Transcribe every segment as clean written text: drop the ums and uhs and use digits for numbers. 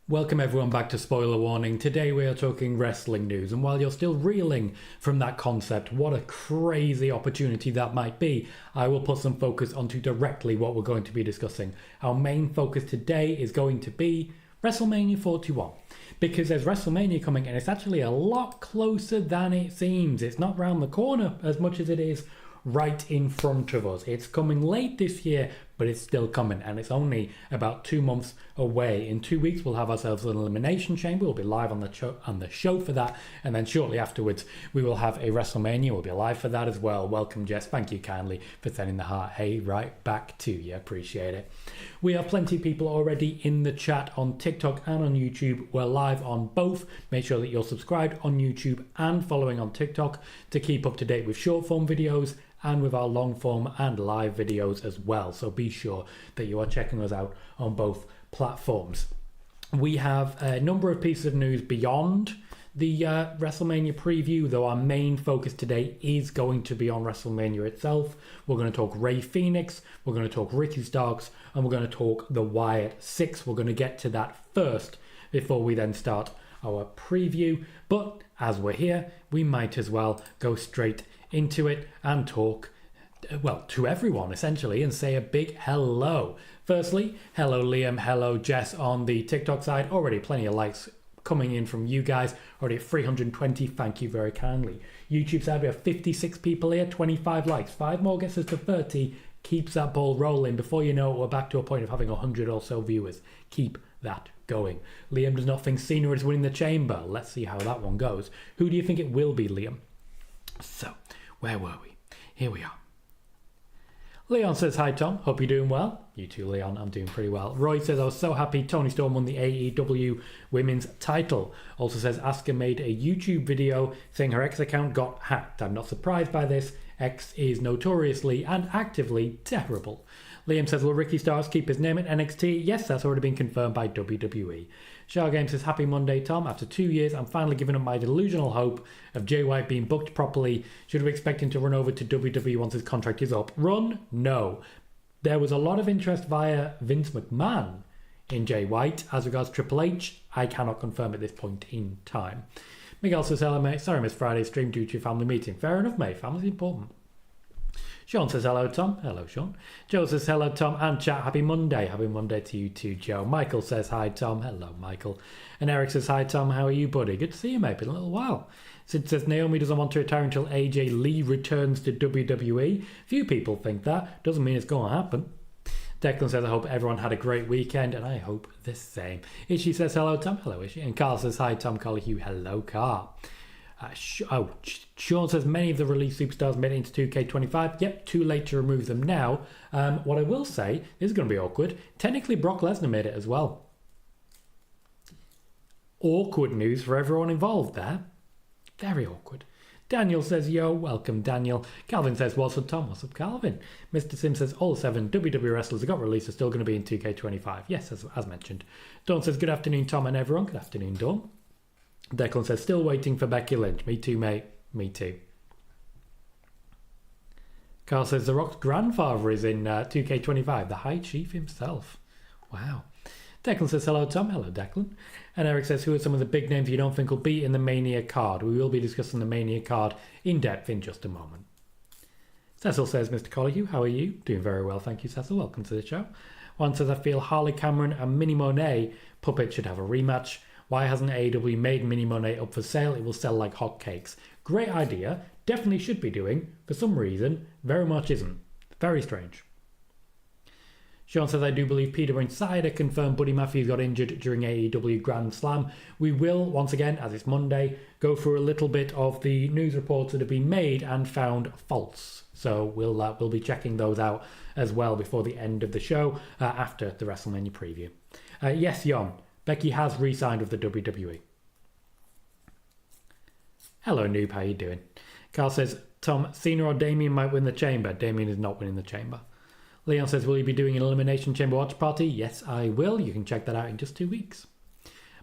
Welcome everyone back to Spoiler Warning. Today we are talking wrestling news, and while you're still reeling from that concept, what a crazy opportunity that might be, I will put some focus onto directly what we're going to be discussing. Our main focus today is going to be WrestleMania 41, because there's WrestleMania coming and it's actually a lot closer than it seems. It's not round the corner as much as it is right in front of us. It's coming late this year, but it's still coming, and it's only about 2 months away. In 2 weeks, we'll have ourselves an Elimination Chamber. We'll be live on the show for that, and then shortly afterwards, we will have a WrestleMania. We'll be live for that as well. Welcome, Jess. Thank you kindly for sending the heart. Hey, right back to you. Appreciate it. We have plenty of people already in the chat on TikTok and on YouTube. We're live on both. Make sure that you're subscribed on YouTube and following on TikTok to keep up to date with short form videos and with our long form and live videos as well. So be sure that you are checking us out on both platforms. We have a number of pieces of news beyond the WrestleMania preview, though our main focus today is going to be on WrestleMania itself. We're going to talk Rey Fenix, we're going to talk Ricky Starks, and we're going to talk the Wyatt Sicks. We're going to get to that first before we then start our preview. But as we're here, we might as well go straight into it and talk, well, to everyone essentially, and say a big hello. Firstly, hello Liam, hello Jess on the TikTok side. Already plenty of likes coming in from you guys, already at 320. Thank you very kindly. YouTube side, we have 56 people here, 25 likes. 5 more gets us to 30. Keeps that ball rolling. Before you know it, we're back to a point of having 100 or so viewers. Keep that going. Liam does not think Cena is winning the chamber. Let's see how that one goes. Who do you think it will be, Liam? So, where were we? Here we are. Leon says, hi Tom, hope you're doing well. You too, Leon, I'm doing pretty well. Roy says, I was so happy Toni Storm won the AEW women's title. Also says, Asuka made a YouTube video saying her X account got hacked. I'm not surprised by this. X is notoriously and actively terrible. Liam says, will Ricky Starks keep his name at NXT? Yes, that's already been confirmed by WWE. Shah Game says, happy Monday, Tom. After 2 years, I'm finally giving up my delusional hope of Jay White being booked properly. Should we expect him to run over to WWE once his contract is up? Run? No. There was a lot of interest via Vince McMahon in Jay White. As regards Triple H, I cannot confirm at this point in time. Miguel says, hello, mate. Sorry, missed Friday's stream due to family meeting. Fair enough, mate. Family's important. Sean says, hello, Tom. Hello, Sean. Joe says, hello, Tom. And chat, happy Monday. Happy Monday to you too, Joe. Michael says, hi, Tom. Hello, Michael. And Eric says, hi, Tom. How are you, buddy? Good to see you, mate. Been a little while. Sid says, Naomi doesn't want to retire until AJ Lee returns to WWE. Few people think that. Doesn't mean it's going to happen. Declan says, I hope everyone had a great weekend, and I hope the same. Ishi says, hello, Tom. Hello, Ishi. And Carl says, hi, Tom Colohue. Hello, Carl. Sean says, many of the released superstars made it into 2K25. Yep, too late to remove them now. What I will say, this is going to be awkward. Technically, Brock Lesnar made it as well. Awkward news for everyone involved there. Very awkward. Daniel says, yo, welcome, Daniel. Calvin says, what's up, Tom? What's up, Calvin? Mr. Sim says, all 7 WWE wrestlers that got released are still going to be in 2K25. Yes, as mentioned. Dawn says, good afternoon, Tom and everyone. Good afternoon, Dawn. Declan says, still waiting for Becky Lynch. Me too, mate. Me too. Carl says, The Rock's grandfather is in 2K25. The High Chief himself. Wow. Declan says, hello, Tom. Hello, Declan. And Eric says, who are some of the big names you don't think will be in the Mania card? We will be discussing the Mania card in depth in just a moment. Cecil says, Mr. Colohue, how are you? Doing very well, thank you, Cecil. Welcome to the show. One says, I feel Harley Cameron and Minnie Monet Puppet should have a rematch. Why hasn't AEW made Mini Monet up for sale? It will sell like hotcakes. Great idea. Definitely should be doing. For some reason, very much isn't. Very strange. Sean says, I do believe PWInsider confirmed Buddy Matthews got injured during AEW Grand Slam. We will, once again, as it's Monday, go through a little bit of the news reports that have been made and found false. So we'll be checking those out as well before the end of the show, after the WrestleMania preview. Yes, Jon. Becky has re-signed with the WWE. Hello, noob. How you doing? Carl says, Tom, Cena or Damien might win the chamber. Damien is not winning the chamber. Leon says, will you be doing an Elimination Chamber watch party? Yes, I will. You can check that out in just 2 weeks.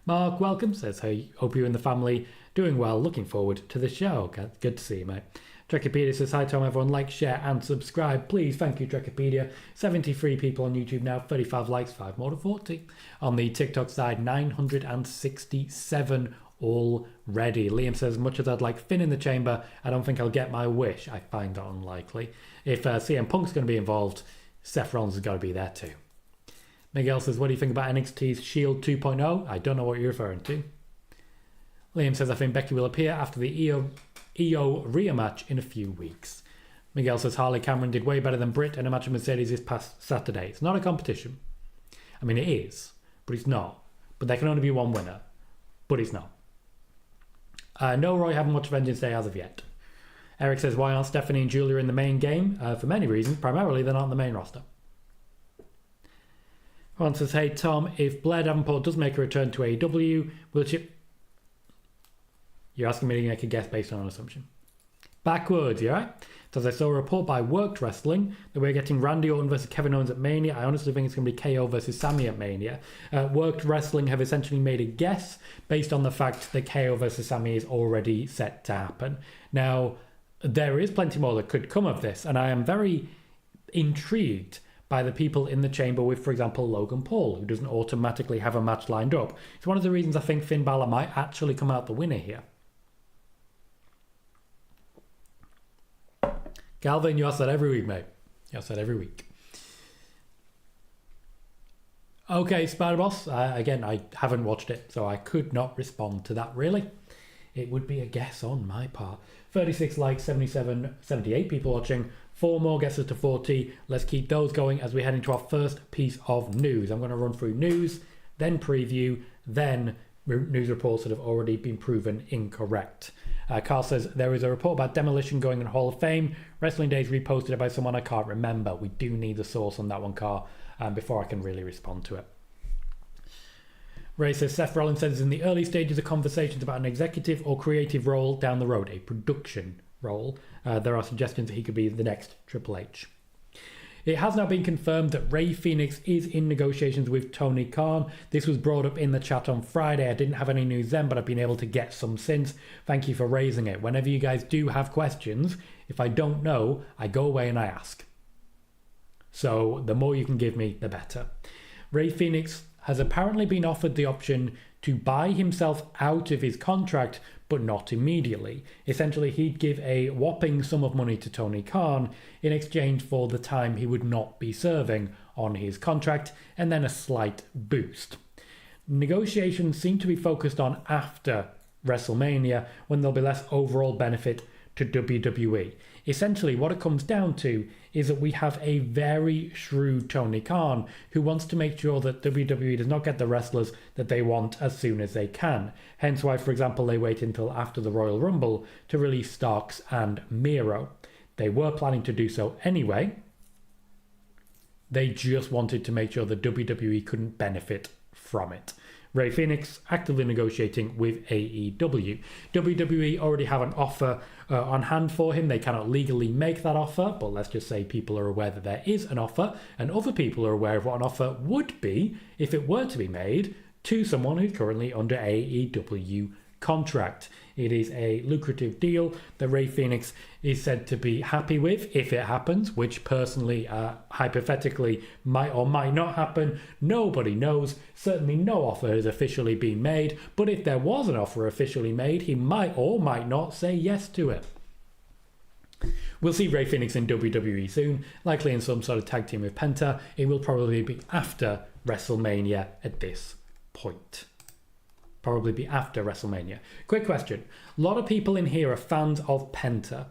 Mark, welcome. Says, hey, hope you and the family doing well. Looking forward to the show. Good to see you, mate. Trekipedia says, hi Tom, everyone, like, share and subscribe. Please, thank you, Trekipedia. 73 people on YouTube now, 35 likes, 5 more to 40. On the TikTok side, 967 already. Liam says, as much as I'd like Finn in the chamber, I don't think I'll get my wish. I find that unlikely. If CM Punk's going to be involved, Seth Rollins has got to be there too. Miguel says, what do you think about NXT's Shield 2.0? I don't know what you're referring to. Liam says, I think Becky will appear after the EO Rhea match in a few weeks. Miguel says, Harley Cameron did way better than Britt in a match with Mercedes this past Saturday. It's not a competition. I mean, it is, but it's not. But there can only be one winner. But it's not. No Roy haven't much Vengeance Day as of yet. Eric says, why aren't Stephanie and Julia in the main game? For many reasons. Primarily, they're not on the main roster. Ron says, hey Tom, if Blair Davenport does make a return to AEW, will she... You're asking me to make a guess based on an assumption. Backwards, you right? As I saw a report by Worked Wrestling that we're getting Randy Orton versus Kevin Owens at Mania. I honestly think it's going to be KO versus Sami at Mania. Worked Wrestling have essentially made a guess based on the fact that KO versus Sami is already set to happen. Now, there is plenty more that could come of this, and I am very intrigued by the people in the chamber with, for example, Logan Paul, who doesn't automatically have a match lined up. It's one of the reasons I think Finn Balor might actually come out the winner here. Galvin, you ask that every week, mate. You ask that every week. Okay, Spider Boss. Again, I haven't watched it, so I could not respond to that, really. It would be a guess on my part. 36 likes, 78 people watching. 4 more guesses to 40. Let's keep those going as we head into our first piece of news. I'm going to run through news, then preview, then news reports that have already been proven incorrect. Carl says, there is a report about Demolition going in Hall of Fame. Wrestling Days reposted it by someone I can't remember. We do need the source on that one, Carl, before I can really respond to it. Ray says, Seth Rollins says in the early stages of conversations about an executive or creative role down the road, a production role. There are suggestions that he could be the next Triple H. It has now been confirmed that Rey Fenix is in negotiations with Tony Khan. This was brought up in the chat on Friday. I didn't have any news then, but I've been able to get some since. Thank you for raising it. Whenever you guys do have questions, if I don't know, I go away and I ask. So the more you can give me, the better. Rey Fenix has apparently been offered the option to buy himself out of his contract, but not immediately. Essentially, he'd give a whopping sum of money to Tony Khan in exchange for the time he would not be serving on his contract, and then a slight boost. Negotiations seem to be focused on after WrestleMania, when there'll be less overall benefit to WWE. Essentially, what it comes down to is that we have a very shrewd Tony Khan who wants to make sure that WWE does not get the wrestlers that they want as soon as they can. Hence why, for example, they wait until after the Royal Rumble to release Starks and Miro. They were planning to do so anyway. They just wanted to make sure that WWE couldn't benefit from it. Rey Fenix actively negotiating with AEW. WWE already have an offer on hand for him. They cannot legally make that offer, but let's just say people are aware that there is an offer, and other people are aware of what an offer would be if it were to be made to someone who's currently under AEW contract. It is a lucrative deal that Rey Fenix is said to be happy with if it happens, which personally, hypothetically, might or might not happen. Nobody knows. Certainly no offer has officially been made, but if there was an offer officially made, he might or might not say yes to it. We'll see Rey Fenix in WWE soon, likely in some sort of tag team with Penta. It will probably be after WrestleMania at this point. Probably be after WrestleMania. Quick question. A lot of people in here are fans of Penta,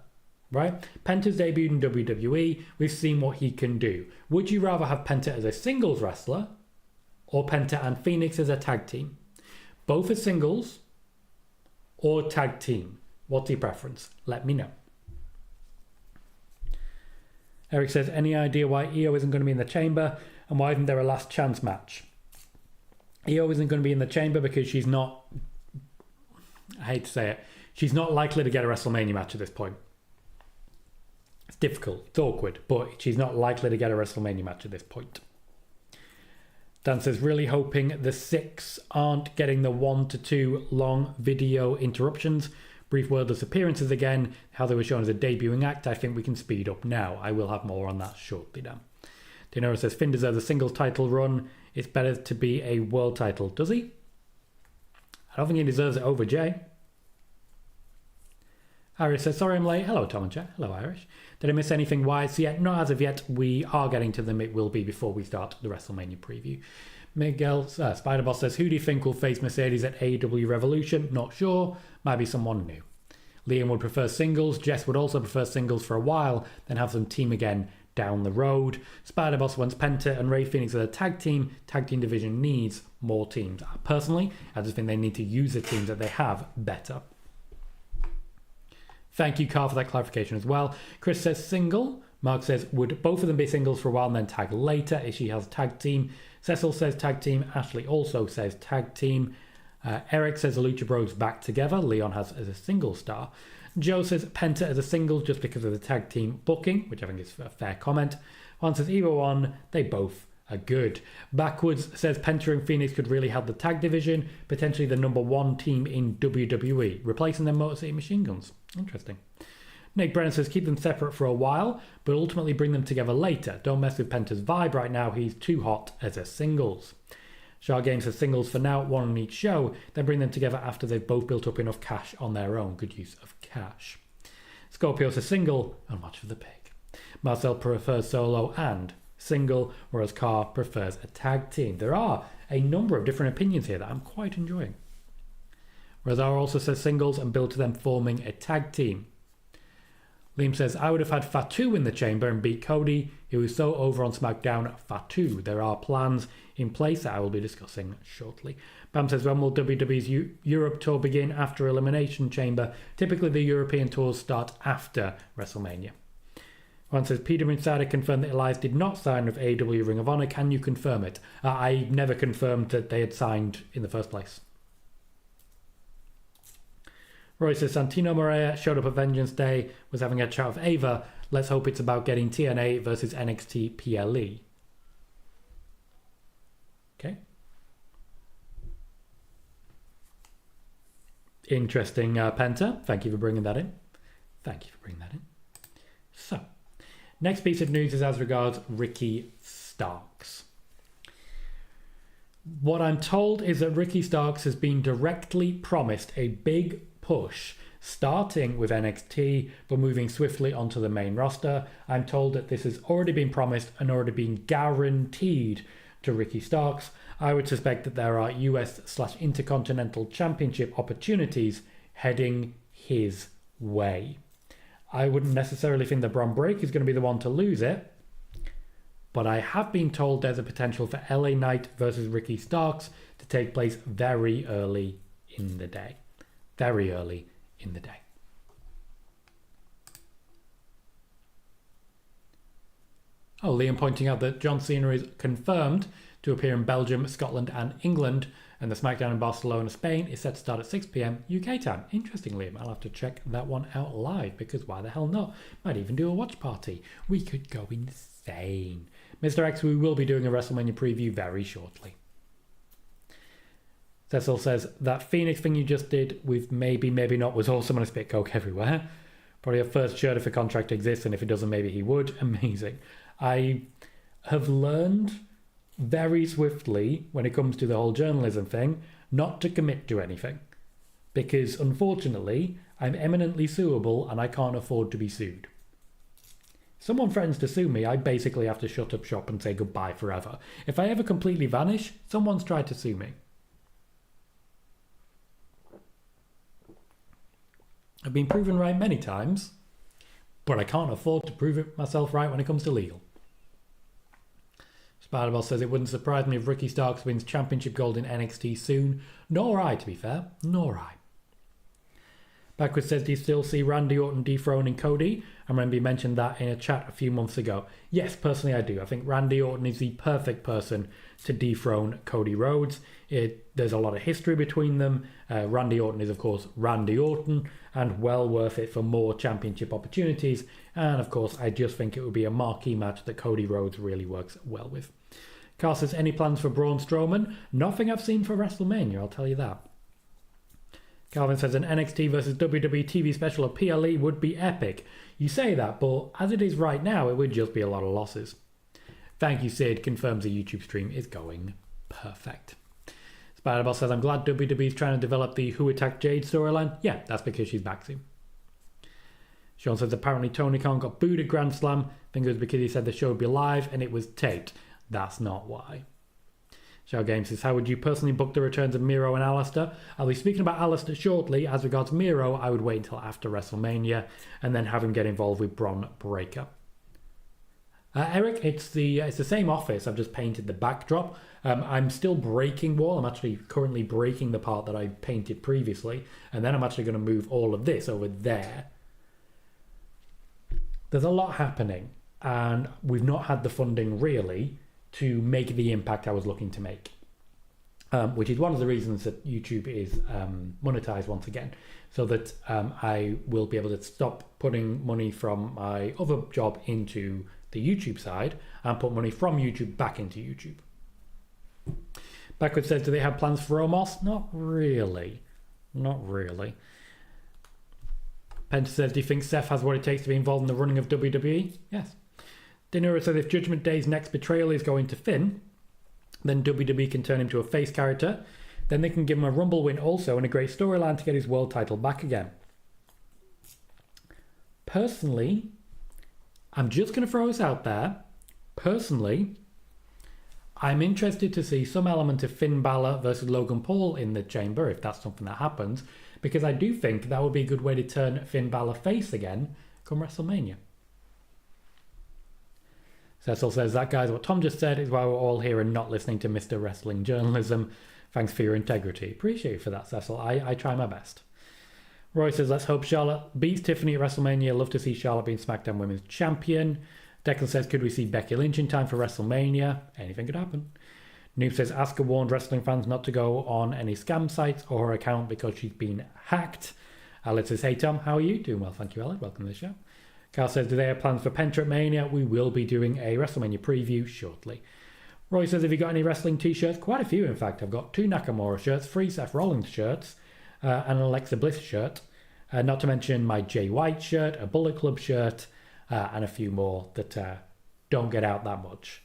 right? Penta's debuted in WWE. We've seen what he can do. Would you rather have Penta as a singles wrestler or Penta and Phoenix as a tag team? Both as singles or tag team? What's your preference? Let me know. Eric says, any idea why Io isn't going to be in the chamber and why isn't there a last chance match? Io isn't going to be in the chamber because she's not, I hate to say it, she's not likely to get a WrestleMania match at this point. It's difficult, it's awkward, but she's not likely to get a WrestleMania match at this point. Dan says, really hoping the Sicks aren't getting the 1 to 2 long video interruptions. Brief wordless appearances again, how they were shown as a debuting act. I think we can speed up now. I will have more on that shortly now. Dinero says, Finn deserves a singles title run. It's better to be a world title. Does he? I don't think he deserves it over Jay. Irish says, sorry I'm late. Hello, Tom and Jack. Hello, Irish. Did I miss anything wise yet? Not as of yet. We are getting to them. It will be before we start the WrestleMania preview. Miguel Spider-Boss says, who do you think will face Mercedes at AEW Revolution? Not sure. Might be someone new. Liam would prefer singles. Jess would also prefer singles for a while, then have them team again down the road. Spider-Boss wants Penta and Rey Fenix as a tag team. Tag team division needs more teams. Personally, I just think they need to use the teams that they have better. Thank you, Carl, for that clarification as well. Chris says single. Mark says, would both of them be singles for a while and then tag later? Ishii has tag team. Cecil says tag team. Ashley also says tag team. Eric says the Lucha Bros back together. Leon has as a single star. Joe says Penta as a single just because of the tag team booking, which I think is a fair comment. Juan says either one, they both are good. Backwards says Penta and Phoenix could really help the tag division, potentially the number one team in WWE, replacing their Motor City Machine Guns. Interesting. Nick Brennan says keep them separate for a while, but ultimately bring them together later. Don't mess with Penta's vibe right now, he's too hot as a singles. Shah Games says singles for now, one on each show, then bring them together after they've both built up enough cash on their own. Good use of cash. Scorpio says single, and much for the pig. Marcel prefers solo and single, whereas Carr prefers a tag team. There are a number of different opinions here that I'm quite enjoying. Razar also says singles and build to them forming a tag team. Liam says, I would have had Fatu in the chamber and beat Cody. He was so over on SmackDown. Fatu. There are plans in place that I will be discussing shortly. Bam says, when will WWE's Europe tour begin after Elimination Chamber? Typically the European tours start after WrestleMania. One says, PWInsider confirmed that Elias did not sign with AEW Ring of Honor. Can you confirm it? I never confirmed that they had signed in the first place. Roy says, Santino Morea showed up at Vengeance Day, was having a chat with Ava. Let's hope it's about getting TNA versus NXT PLE. Okay. Interesting, Penta. Thank you for bringing that in. So, next piece of news is as regards Ricky Starks. What I'm told is that Ricky Starks has been directly promised a big push, starting with NXT, but moving swiftly onto the main roster. I'm told that this has already been promised and already been guaranteed to Ricky Starks. I would suspect that there are US/Intercontinental Championship opportunities heading his way. I wouldn't necessarily think that Bron Breakker is going to be the one to lose it, but I have been told there's a potential for LA Knight versus Ricky Starks to take place very early in the day. Very early in the day. Oh, Liam pointing out that John Cena is confirmed to appear in Belgium, Scotland and England, and the SmackDown in Barcelona, Spain is set to start at 6 p.m. UK time. Interesting, Liam. I'll have to check that one out live, because why the hell not? Might even do a watch party. We could go insane. Mr. X, we will be doing a WrestleMania preview very shortly. Cecil says, that Phoenix thing you just did with maybe not was awesome, and I spit coke everywhere. Probably a first shirt if a contract exists, and if it doesn't, maybe he would. Amazing. I have learned very swiftly, when it comes to the whole journalism thing, not to commit to anything. Because, unfortunately, I'm eminently suable, and I can't afford to be sued. If someone threatens to sue me, I basically have to shut up shop and say goodbye forever. If I ever completely vanish, someone's tried to sue me. I've been proven right many times, but I can't afford to prove it myself right when it comes to legal. Spider-Ball says it wouldn't surprise me if Ricky Starks wins championship gold in NXT soon. Nor I, to be fair. Nor I. Backwards says, do you still see Randy Orton dethroning Cody? I remember you mentioned that in a chat a few months ago. Yes, personally I do. I think Randy Orton is the perfect person to dethrone Cody Rhodes. There's a lot of history between them. Randy Orton is, of course, Randy Orton, and well worth it for more championship opportunities. And, of course, I just think it would be a marquee match that Cody Rhodes really works well with. Carl says, any plans for Braun Strowman? Nothing I've seen for WrestleMania, I'll tell you that. Calvin says an NXT versus WWE TV special of PLE would be epic. You say that, but as it is right now, it would just be a lot of losses. Thank you, Sid. Confirms the YouTube stream is going perfect. Spider-Boss says, I'm glad WWE is trying to develop the Who Attacked Jade storyline. Yeah, that's because she's back soon. Sean says, apparently Tony Khan got booed at Grand Slam. I think it was because he said the show would be live and it was taped. That's not why. Shao Games says, how would you personally book the returns of Miro and Alistair? I'll be speaking about Alistair shortly. As regards Miro, I would wait until after WrestleMania and then have him get involved with Bron Breakker. Eric, it's the same office. I've just painted the backdrop. I'm still breaking wall. I'm actually currently breaking the part that I painted previously. And then I'm actually going to move all of this over there. There's a lot happening. And we've not had the funding really to make the impact I was looking to make. Which is one of the reasons that YouTube is monetized once again. So that I will be able to stop putting money from my other job into the YouTube side and put money from YouTube back into YouTube. Backward says, do they have plans for Omos? Not really. Not really. Penta says, do you think Seth has what it takes to be involved in the running of WWE? Yes. Dinura says, if Judgment Day's next betrayal is going to Finn, then WWE can turn him to a face character. Then they can give him a Rumble win also and a great storyline to get his world title back again. Personally, I'm just going to throw this out there. Personally, I'm interested to see some element of Finn Balor versus Logan Paul in the chamber, if that's something that happens, because I do think that would be a good way to turn Finn Balor face again come WrestleMania. Cecil says, that guy's what Tom just said is why we're all here and not listening to Mr. Wrestling Journalism. Thanks for your integrity. Appreciate you for that, Cecil. I try my best. Roy says, let's hope Charlotte beats Tiffany at WrestleMania. Love to see Charlotte being SmackDown Women's Champion. Declan says, could we see Becky Lynch in time for WrestleMania? Anything could happen. Noob says, Asuka warned wrestling fans not to go on any scam sites or her account because she's been hacked. Alex says, hey Tom, how are you? Doing well, thank you, Alex. Welcome to the show. Carl says, do they have plans for Penta at Mania? We will be doing a WrestleMania preview shortly. Roy says, have you got any wrestling t-shirts? Quite a few, in fact. I've got 2 Nakamura shirts, 3 Seth Rollins shirts, and an Alexa Bliss shirt. Not to mention my Jay White shirt, a Bullet Club shirt, and a few more that don't get out that much.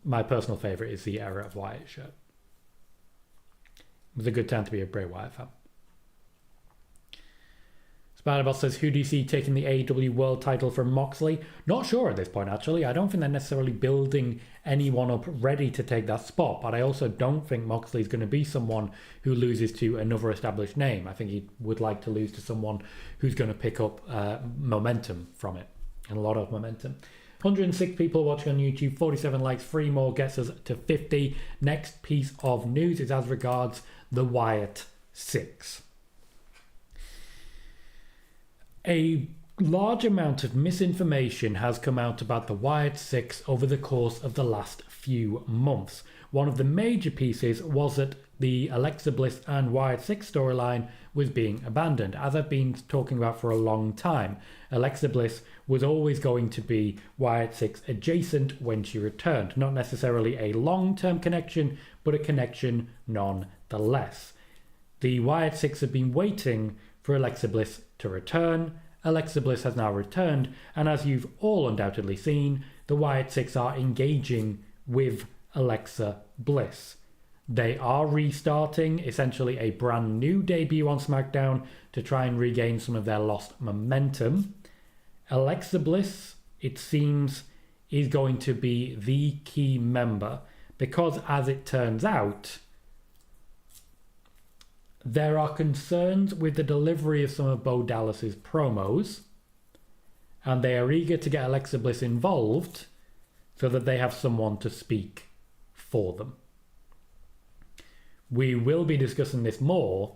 My personal favourite is the Era of Wyatt shirt. It was a good time to be a Bray Wyatt fan. Spider-Boss says, who do you see taking the AEW World title from Moxley? Not sure at this point, actually. I don't think they're necessarily building anyone up ready to take that spot, but I also don't think Moxley's going to be someone who loses to another established name. I think he would like to lose to someone who's going to pick up momentum from it, and a lot of momentum. 106 people watching on YouTube, 47 likes, 3 more gets us to 50. Next piece of news is as regards the Wyatt Sicks. A large amount of misinformation has come out about the Wyatt Sicks over the course of the last few months. One of the major pieces was that the Alexa Bliss and Wyatt Sicks storyline was being abandoned. As I've been talking about for a long time, Alexa Bliss was always going to be Wyatt Sicks adjacent when she returned. Not necessarily a long-term connection, but a connection nonetheless. The Wyatt Sicks have been waiting for Alexa Bliss to return. Alexa Bliss has now returned, and as you've all undoubtedly seen, the Wyatt Sicks are engaging with Alexa Bliss. They are restarting essentially a brand new debut on SmackDown to try and regain some of their lost momentum. Alexa Bliss, it seems, is going to be the key member because, as it turns out, there are concerns with the delivery of some of Bo Dallas's promos, and they are eager to get Alexa Bliss involved so that they have someone to speak for them. We will be discussing this more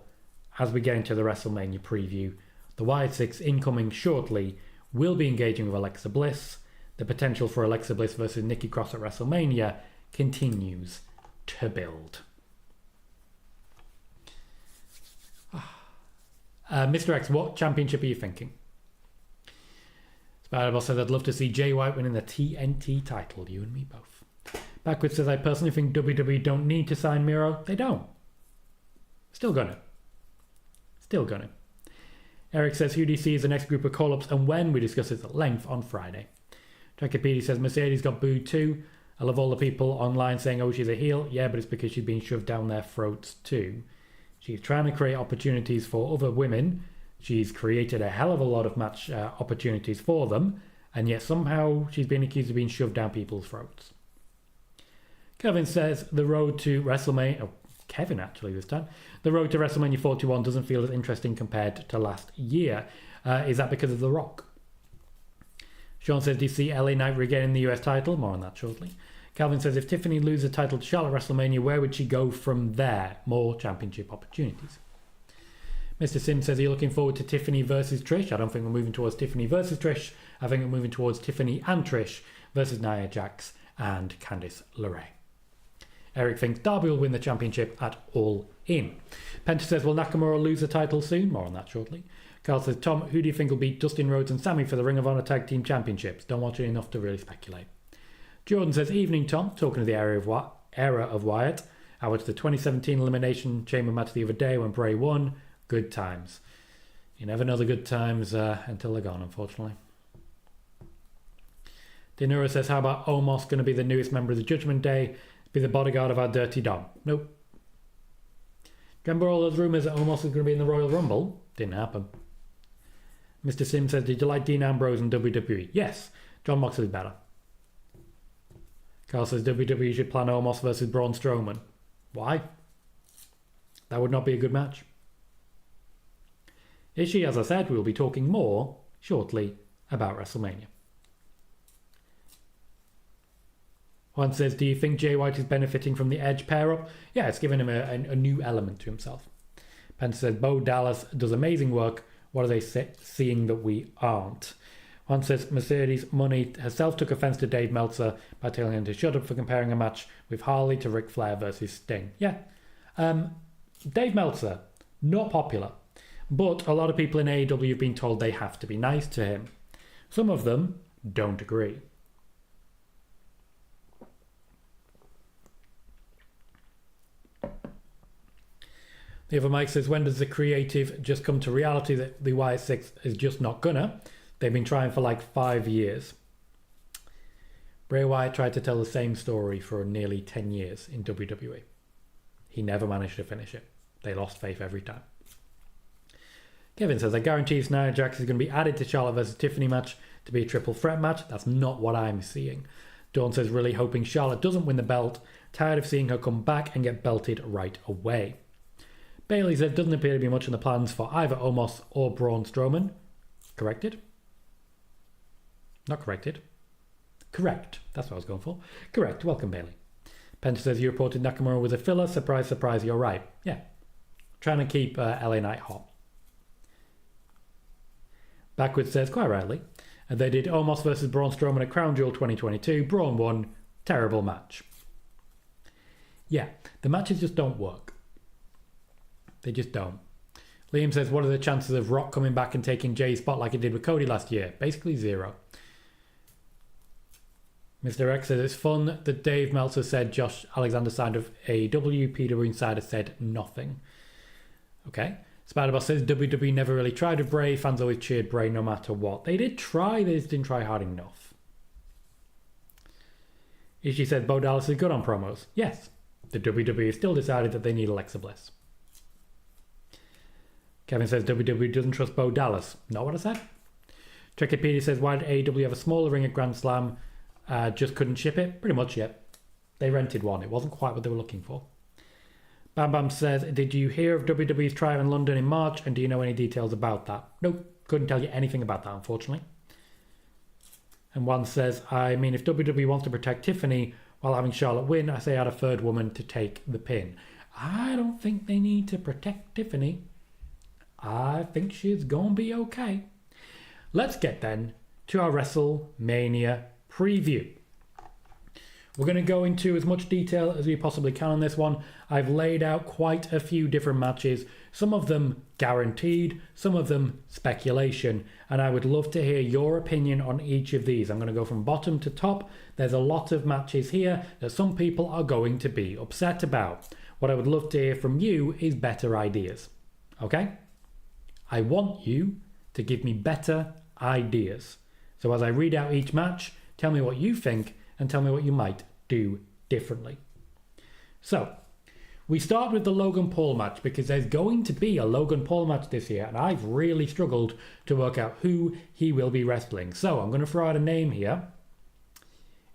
as we get into the WrestleMania preview. The Wyatt Sicks incoming shortly will be engaging with Alexa Bliss. The potential for Alexa Bliss versus Nikki Cross at WrestleMania continues to build. Mr. X, what championship are you thinking? Spider-Boss says, I'd love to see Jay White winning the TNT title. You and me both. Backwards says, I personally think WWE don't need to sign Miro. They don't. Still gonna. Still gonna. Eric says, who do you see as the next group of call-ups and when? We discuss this at length on Friday. Wikipedia says, Mercedes got booed too. I love all the people online saying, oh, she's a heel. Yeah, but it's because she's being shoved down their throats too. She's trying to create opportunities for other women. She's created a hell of a lot of match opportunities for them. And yet somehow she's been accused of being shoved down people's throats. Kevin says, the road to WrestleMania... Oh, Kevin actually this time. The road to WrestleMania 41 doesn't feel as interesting compared to last year. Is that because of The Rock? Sean says, do you see LA Knight regaining the US title? More on that shortly. Calvin says, if Tiffany loses the title to Charlotte at WrestleMania, where would she go from there? More championship opportunities. Mr. Sim says, are you looking forward to Tiffany versus Trish? I don't think we're moving towards Tiffany versus Trish. I think we're moving towards Tiffany and Trish versus Nia Jax and Candice LeRae. Eric thinks Darby will win the championship at All In. Penta says, will Nakamura lose the title soon? More on that shortly. Carl says, Tom, who do you think will beat Dustin Rhodes and Sammy for the Ring of Honor Tag Team Championships? Don't watch it enough to really speculate. Jordan says, evening, Tom. Talking of the era of Wyatt. I watched the 2017 Elimination Chamber match the other day when Bray won. Good times. You never know the good times until they're gone, unfortunately. Denura says, how about Omos going to be the newest member of the Judgment Day? Be the bodyguard of our dirty Dom? Nope. Remember all those rumours that Omos is going to be in the Royal Rumble? Didn't happen. Mr. Sim says, did you like Dean Ambrose in WWE? Yes. John Moxley's better. Carl says, WWE should plan Omos versus Braun Strowman. Why? That would not be a good match. Ishii, as I said, we will be talking more shortly about WrestleMania. One says, do you think Jay White is benefiting from the Edge pair-up? Yeah, it's given him a new element to himself. Penta says, Bo Dallas does amazing work. What are they seeing that we aren't? One says, Mercedes Money herself took offense to Dave Meltzer by telling him to shut up for comparing a match with Harley to Ric Flair versus Sting. Yeah. Dave Meltzer, not popular. But a lot of people in AEW have been told they have to be nice to him. Some of them don't agree. The other Mike says, when does the creative just come to reality that the Wyatt Sicks is just not gonna? They've been trying for like 5 years. Bray Wyatt tried to tell the same story for nearly 10 years in WWE. He never managed to finish it. They lost faith every time. Kevin says, I guarantee Nia Jax is going to be added to Charlotte versus Tiffany match to be a triple threat match. That's not what I'm seeing. Dawn says, really hoping Charlotte doesn't win the belt. Tired of seeing her come back and get belted right away. Bailey says, doesn't appear to be much in the plans for either Omos or Braun Strowman. Corrected? Not corrected. Correct. That's what I was going for. Correct. Welcome, Bailey. Penta says, you reported Nakamura was a filler. Surprise, surprise, you're right. Yeah. Trying to keep LA Knight hot. Backwards says, quite rightly, they did Omos versus Braun Strowman at Crown Jewel 2022. Braun won. Terrible match. Yeah, the matches just don't work. They just don't. Liam says, what are the chances of Rock coming back and taking Jay's spot like he did with Cody last year? Basically 0. Mr. X says, it's fun that Dave Meltzer said Josh Alexander signed with AEW. PWInsider said nothing. Okay. Spider-Boss says, WWE never really tried with Bray. Fans always cheered Bray no matter what. They did try, they just didn't try hard enough. Ishii said, Bo Dallas is good on promos. Yes. The WWE still decided that they need Alexa Bliss. Kevin says, WWE doesn't trust Bo Dallas. Not what I said. Wikipedia says, why did AEW have a smaller ring at Grand Slam? Just couldn't ship it? Pretty much, yeah. They rented one. It wasn't quite what they were looking for. Bam Bam says, did you hear of WWE's trial in London in March, and do you know any details about that? Nope, couldn't tell you anything about that, unfortunately. And one says, I mean, if WWE wants to protect Tiffany while having Charlotte win, I say add a third woman to take the pin. I don't think they need to protect Tiffany. I think she's going to be okay. Let's get then to our WrestleMania preview. We're going to go into as much detail as we possibly can on this one. I've laid out quite a few different matches, some of them guaranteed, some of them speculation, and I would love to hear your opinion on each of these. I'm going to go from bottom to top. There's a lot of matches here that some people are going to be upset about. What I would love to hear from you is better ideas. Okay? I want you to give me better ideas. So as I read out each match, tell me what you think and tell me what you might do differently. So, we start with the Logan Paul match because there's going to be a Logan Paul match this year and I've really struggled to work out who he will be wrestling. So I'm going to throw out a name here.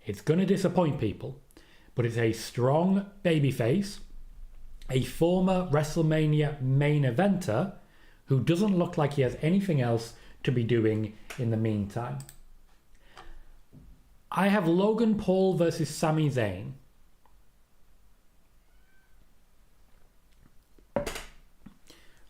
It's going to disappoint people, but it's a strong babyface, a former WrestleMania main eventer who doesn't look like he has anything else to be doing in the meantime. I have Logan Paul versus Sami Zayn.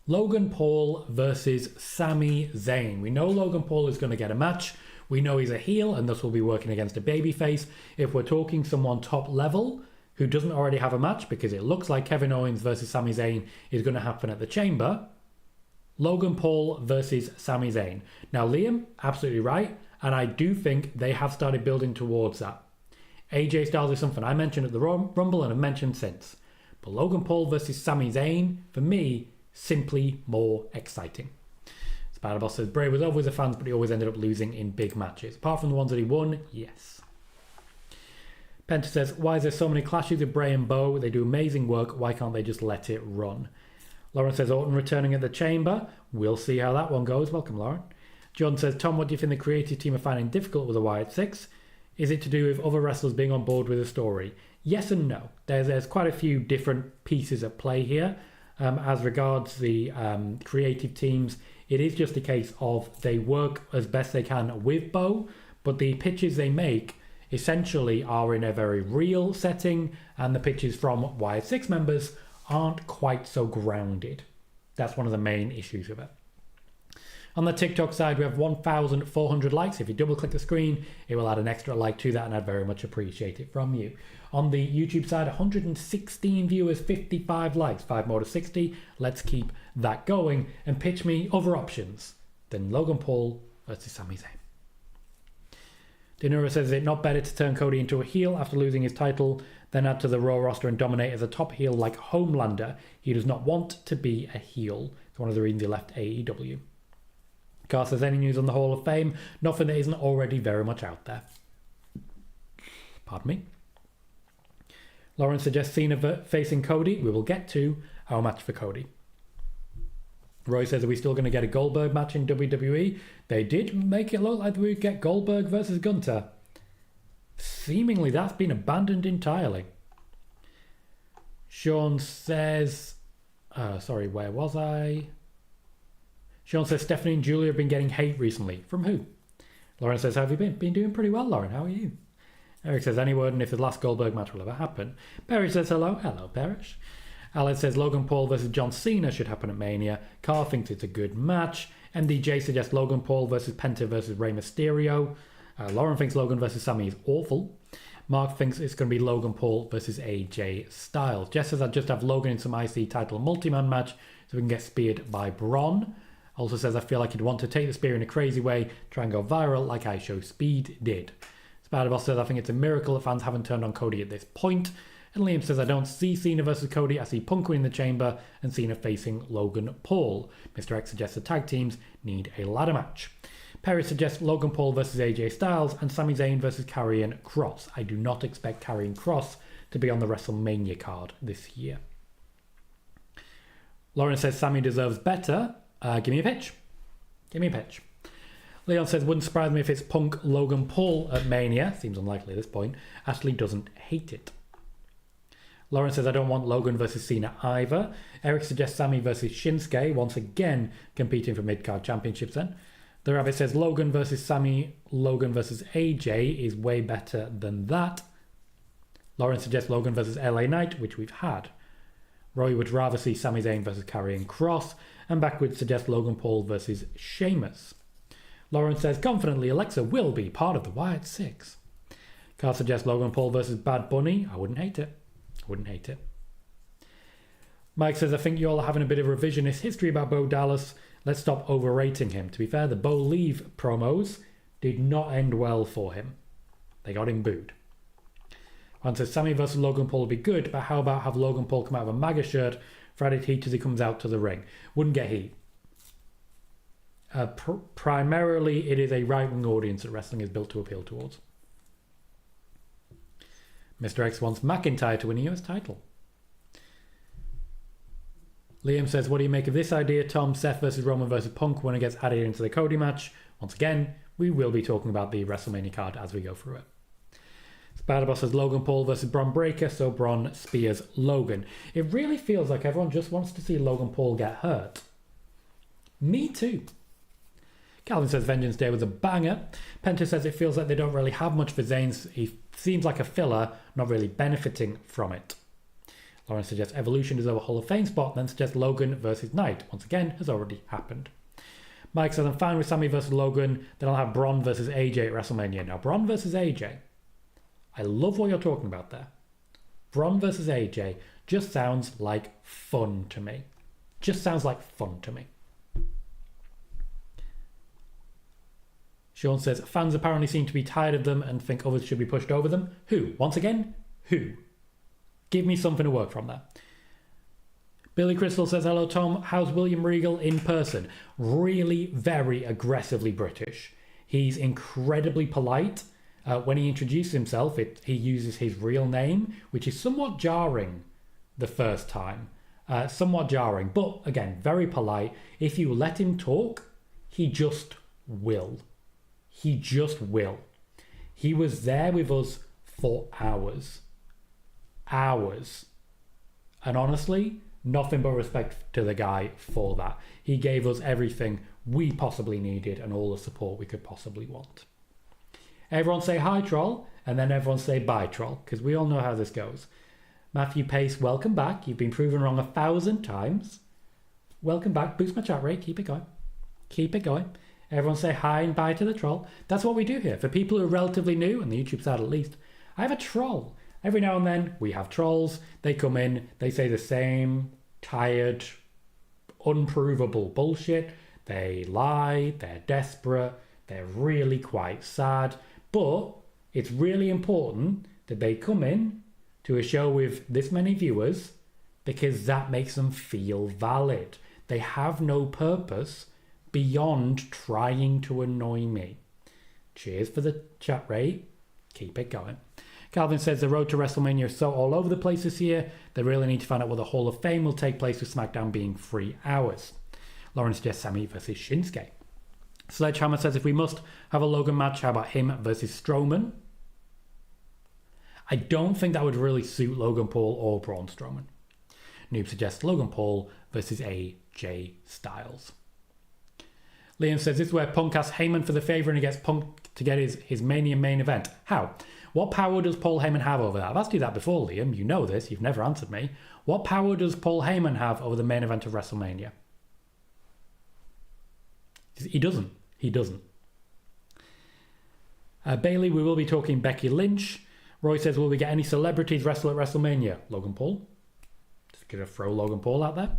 Logan Paul versus Sami Zayn. We know Logan Paul is going to get a match. We know he's a heel and thus will be working against a babyface. If we're talking someone top level who doesn't already have a match, because it looks like Kevin Owens versus Sami Zayn is going to happen at the Chamber, Logan Paul versus Sami Zayn. Now Liam, absolutely right, and I do think they have started building towards that. AJ Styles is something I mentioned at the Rumble and have mentioned since. But Logan Paul versus Sami Zayn, for me, simply more exciting. Spider-Boss says Bray was always a fan, but he always ended up losing in big matches. Apart from the ones that he won, yes. Penta says, why is there so many clashes with Bray and Bo? They do amazing work. Why can't they just let it run? Lauren says, Orton returning at the Chamber. We'll see how that one goes. Welcome, Lauren. John says, Tom, what do you think the creative team are finding difficult with the Wyatt Sicks? Is it to do with other wrestlers being on board with the story? Yes and no. There's quite a few different pieces at play here. As regards the creative teams, it is just a case of they work as best they can with Bo, but the pitches they make essentially are in a very real setting, and the pitches from Wyatt Sicks members aren't quite so grounded. That's one of the main issues with it. On the TikTok side, we have 1,400 likes. If you double click the screen, it will add an extra like to that, and I'd very much appreciate it from you. On the YouTube side, 116 viewers, 55 likes, 5 more to 60. Let's keep that going and pitch me other options than Logan Paul versus Sami Zayn. Dinura says, is it not better to turn Cody into a heel after losing his title, then add to the Raw roster and dominate as a top heel like Homelander? He does not want to be a heel. It's one of the reasons he left AEW. Carr says, any news on the Hall of Fame? Nothing that isn't already very much out there. Pardon me. Lauren suggests Cena facing Cody. We will get to our match for Cody. Roy says, are we still going to get a Goldberg match in WWE? They did make it look like we'd get Goldberg versus Gunther. Seemingly that's been abandoned entirely. Sean says, sorry, where was I? Sean says, Stephanie and Julia have been getting hate recently. From who? Lauren says, how have you been? Been doing pretty well, Lauren. How are you? Eric says, any word on if the last Goldberg match will ever happen? Parrish says, hello. Hello, Parrish. Alan says, Logan Paul versus John Cena should happen at Mania. Carl thinks it's a good match. MDJ suggests Logan Paul versus Penta versus Rey Mysterio. Lauren thinks Logan versus Sami is awful. Mark thinks it's going to be Logan Paul versus AJ Styles. Jess says, I'd just have Logan in some IC title multi-man match so we can get speared by Braun. Also says, I feel like he'd want to take the spear in a crazy way, try and go viral like I Show Speed did. Spider-Boss says, I think it's a miracle that fans haven't turned on Cody at this point. And Liam says, I don't see Cena versus Cody. I see Punk winning the Chamber and Cena facing Logan Paul. Mr. X suggests the tag teams need a ladder match. Perry suggests Logan Paul versus AJ Styles and Sami Zayn versus Karrion Kross. I do not expect Karrion Kross to be on the WrestleMania card this year. Lauren says, Sami deserves better. Give me a pitch. Give me a pitch. Leon says, wouldn't surprise me if it's Punk Logan Paul at Mania. Seems unlikely at this point. Ashley doesn't hate it. Lauren says, I don't want Logan versus Cena either. Eric suggests Sami versus Shinsuke, once again competing for Midcard Championships then. The Rabbit says, Logan versus Sami, Logan versus AJ is way better than that. Lauren suggests Logan versus LA Knight, which we've had. Roy would rather see Sami Zayn versus Karrion Kross. And Backwards suggests Logan Paul versus Sheamus. Lauren says, confidently, Alexa will be part of the Wyatt Sicks. Carl suggests Logan Paul versus Bad Bunny. I wouldn't hate it. Wouldn't hate it. Mike says, I think you all are having a bit of revisionist history about Bo Dallas. Let's stop overrating him. To be fair, the Bo Leave promos did not end well for him. They got him booed. One says, Sami versus Logan Paul would be good, but how about have Logan Paul come out of a MAGA shirt for added heat as he comes out to the ring? Wouldn't get heat. Primarily, it is a right-wing audience that wrestling is built to appeal towards. Mr. X wants McIntyre to win a US title. Liam says, what do you make of this idea, Tom? Seth versus Roman versus Punk when it gets added into the Cody match. Once again, we will be talking about the WrestleMania card as we go through it. Spider-Boss says Logan Paul versus Braun Breaker, so Braun spears Logan. It really feels like everyone just wants to see Logan Paul get hurt. Me too. Calvin says Vengeance Day was a banger. Penta says it feels like they don't really have much for Zayn. He seems like a filler, not really benefiting from it. Lawrence suggests Evolution deserve a Hall of Fame spot, then suggests Logan versus Knight. Once again, has already happened. Mike says I'm fine with Sami versus Logan, then I'll have Braun versus AJ at WrestleMania. Now, Braun versus AJ, I love what you're talking about there. Braun versus AJ just sounds like fun to me. Just sounds like fun to me. Sean says, fans apparently seem to be tired of them and think others should be pushed over them. Who? Once again, who? Give me something to work from there. Billy Crystal says, hello Tom, how's William Regal in person? Really very aggressively British. He's incredibly polite. When he introduces himself, he uses his real name, which is somewhat jarring the first time. Somewhat jarring, but again, very polite. If you let him talk, he just will. He just will. He was there with us for hours. Hours. And honestly, nothing but respect to the guy for that. He gave us everything we possibly needed and all the support we could possibly want. Everyone say hi, troll, and then everyone say bye, troll, because we all know how this goes. Matthew Pace, welcome back. You've been proven wrong 1,000 times. Welcome back. Boost my chat rate. Keep it going. Keep it going. Everyone say hi and bye to the troll. That's what we do here. For people who are relatively new, on the YouTube side at least, I have a troll. Every now and then, we have trolls. They come in, they say the same tired, unprovable bullshit. They lie, they're desperate, they're really quite sad. But it's really important that they come in to a show with this many viewers because that makes them feel valid. They have no purpose beyond trying to annoy me. Cheers for the chat rate. Keep it going. Calvin says the road to WrestleMania is so all over the place this year, they really need to find out where the Hall of Fame will take place with SmackDown being 3 hours. Lauren suggests Sami versus Shinsuke. Sledgehammer says if we must have a Logan match, how about him versus Strowman? I don't think that would really suit Logan Paul or Braun Strowman. Noob suggests Logan Paul versus AJ Styles. Liam says this is where Punk asks Heyman for the favour and he gets Punk to get his Mania main event. How? What power does Paul Heyman have over that? I've asked you that before, Liam. You know this. You've never answered me. What power does Paul Heyman have over the main event of WrestleMania? He doesn't. He doesn't. Bailey, we will be talking Becky Lynch. Roy says, will we get any celebrities wrestle at WrestleMania? Logan Paul. Just going to throw Logan Paul out there.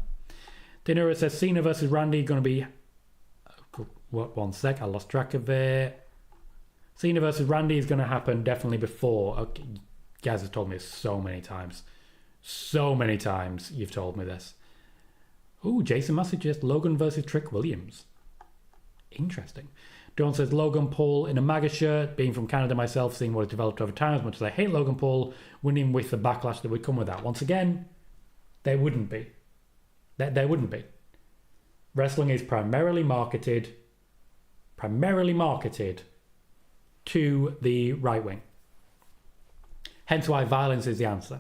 Dinera says Cena versus Randy going to be... What? One sec. I lost track of it. Cena versus Randy is going to happen definitely before. Okay, you guys have told me this so many times. So many times you've told me this. Ooh, Jason Massey suggests Logan versus Trick Williams. Interesting. Dawn says Logan Paul in a MAGA shirt. Being from Canada myself, seeing what has developed over time, as much as I hate Logan Paul, winning with the backlash that would come with that. Once again, there wouldn't be. There wouldn't be. Wrestling is primarily marketed to the right wing. Hence why violence is the answer.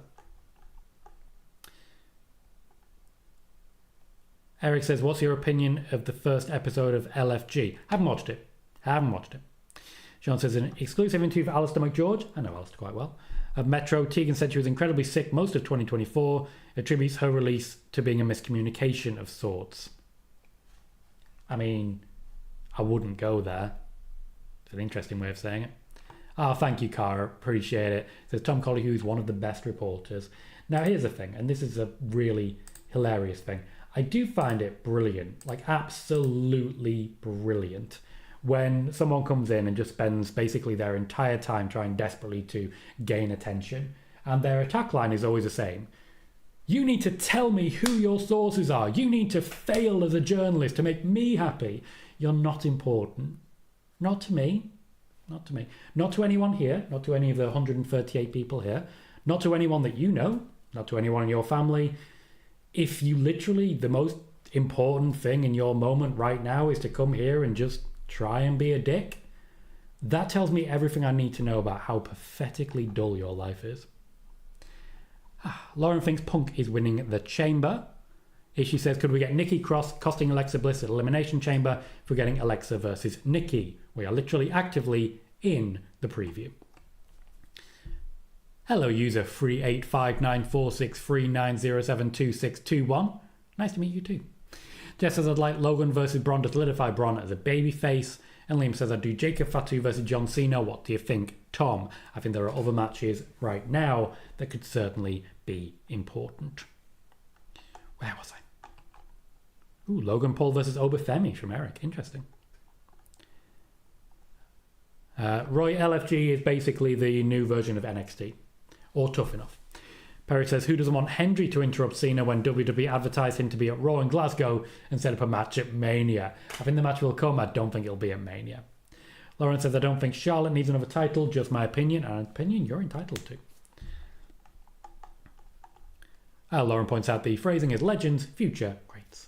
Eric says, what's your opinion of the first episode of LFG? Haven't watched it. Sean says, an exclusive interview for Alistair McGeorge. I know Alistair quite well. Of Metro, Tegan said she was incredibly sick most of 2024. Attributes her release to being a miscommunication of sorts. I mean, I wouldn't go there. It's an interesting way of saying it. Thank you, Cara. Appreciate it. Says Tom Colohue is one of the best reporters. Now, here's the thing, and this is a really hilarious thing. I do find it brilliant, like absolutely brilliant, when someone comes in and just spends basically their entire time trying desperately to gain attention. And their attack line is always the same. You need to tell me who your sources are. You need to fail as a journalist to make me happy. You're not important. Not to me. Not to me. Not to anyone here. Not to any of the 138 people here. Not to anyone that you know. Not to anyone in your family. If you literally, the most important thing in your moment right now is to come here and just try and be a dick, that tells me everything I need to know about how pathetically dull your life is. Lauren thinks Punk is winning the Chamber. She says, could we get Nikki Cross costing Alexa Bliss at Elimination Chamber for getting Alexa versus Nikki? We are literally actively in the preview. Hello, user 3859463907261. Nice to meet you too. Jess says, I'd like Logan versus Braun to solidify Braun as a babyface. And Liam says, I'd do Jacob Fatu versus John Cena. What do you think, Tom? I think there are other matches right now that could certainly be important. Where was I? Ooh, Logan Paul versus Obafemi from Eric. Interesting. Roy LFG is basically the new version of NXT. Or Tough Enough. Perry says, who doesn't want Hendry to interrupt Cena when WWE advertised him to be at Raw in Glasgow and set up a match at Mania? I think the match will come. I don't think it'll be at Mania. Lauren says, I don't think Charlotte needs another title. Just my opinion. And an opinion you're entitled to. Lauren points out the phrasing is legends, future greats.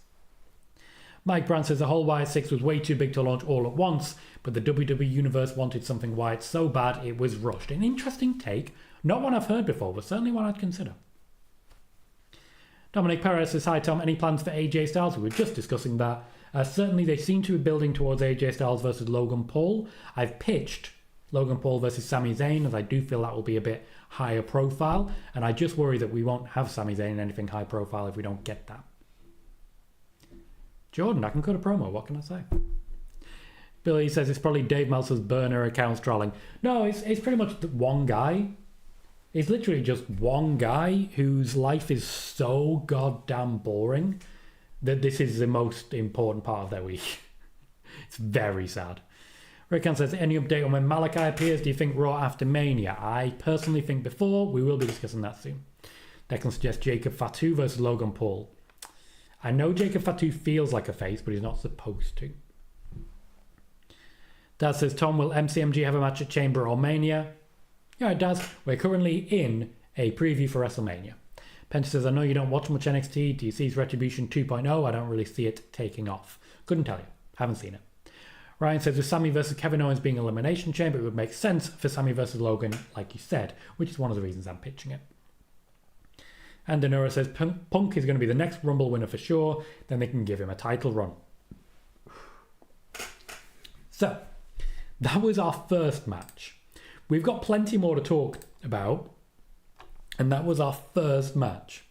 Mike Brown says, the whole Wyatt Sicks was way too big to launch all at once, but the WWE Universe wanted something Wyatt so bad it was rushed. An interesting take. Not one I've heard before, but certainly one I'd consider. Dominic Perez says, hi Tom, any plans for AJ Styles? We were just discussing that. Certainly they seem to be building towards AJ Styles versus Logan Paul. I've pitched Logan Paul versus Sami Zayn, as I do feel that will be a bit higher profile, and I just worry that we won't have Sami Zayn in anything high profile if we don't get that. Jordan, I can cut a promo, what can I say? Billy says it's probably Dave Meltzer's burner accounts trolling. No, it's pretty much one guy. It's literally just one guy whose life is so goddamn boring that this is the most important part of their week. It's very sad. Rickan says, any update on when Malachi appears? Do you think Raw after Mania? I personally think before. We will be discussing that soon. Declan suggests Jacob Fatu versus Logan Paul. I know Jacob Fatu feels like a face, but he's not supposed to. Dad says, Tom, will MCMG have a match at Chamber or Mania? Yeah, it does. We're currently in a preview for WrestleMania. Penta says, I know you don't watch much NXT. Do you see Retribution 2.0? I don't really see it taking off. Couldn't tell you. Haven't seen it. Ryan says, with Sami versus Kevin Owens being Elimination Chamber, it would make sense for Sami versus Logan, like you said, which is one of the reasons I'm pitching it. And Denora says, Punk is going to be the next Rumble winner for sure. Then they can give him a title run. So, that was our first match. We've got plenty more to talk about, and that was our first match.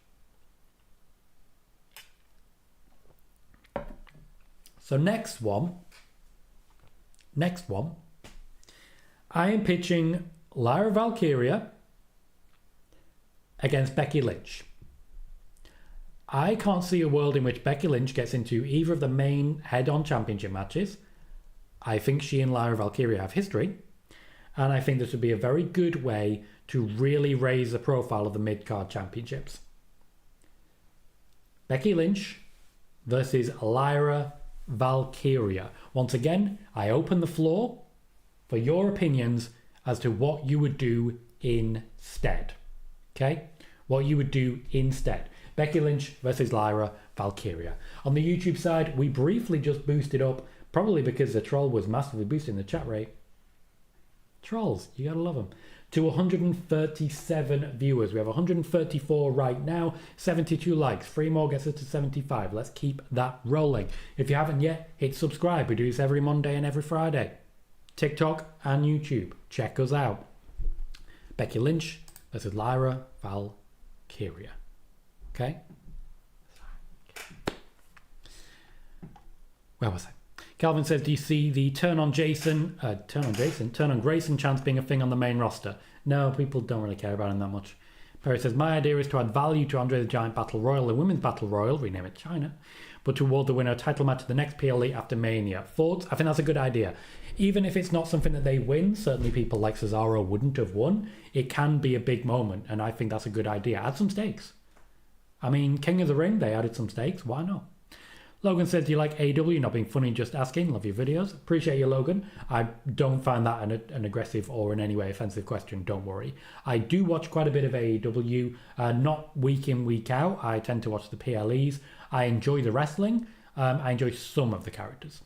So next one, I am pitching Lyra Valkyria against Becky Lynch. I can't see a world in which Becky Lynch gets into either of the main head-on championship matches. I think she and Lyra Valkyria have history. And I think this would be a very good way to really raise the profile of the mid-card championships. Becky Lynch versus Lyra Valkyria. Once again, I open the floor for your opinions as to what you would do instead. Okay? What you would do instead. Becky Lynch versus Lyra Valkyria. On the YouTube side, we briefly just boosted up, probably because the troll was massively boosting the chat rate. Trolls, you gotta love them. To 137 viewers. We have 134 right now, 72 likes. 3 more gets us to 75. Let's keep that rolling. If you haven't yet, hit subscribe. We do this every Monday and every Friday. TikTok and YouTube. Check us out. Becky Lynch versus Lyra Valkyria. Okay? Where was I? Calvin says, do you see the turn on Grayson chance being a thing on the main roster? No, people don't really care about him that much. Perry says, my idea is to add value to Andre the Giant Battle Royal, the Women's Battle Royal, rename it China, but to award the winner a title match at the next PLE after Mania. Thoughts? I think that's a good idea. Even if it's not something that they win, certainly people like Cesaro wouldn't have won, it can be a big moment, and I think that's a good idea. Add some stakes. I mean, King of the Ring, they added some stakes. Why not? Logan says, do you like AEW? Not being funny, just asking. Love your videos. Appreciate you, Logan. I don't find that an aggressive or in any way offensive question. Don't worry. I do watch quite a bit of AEW, not week in, week out. I tend to watch the PLEs. I enjoy the wrestling. I enjoy some of the characters.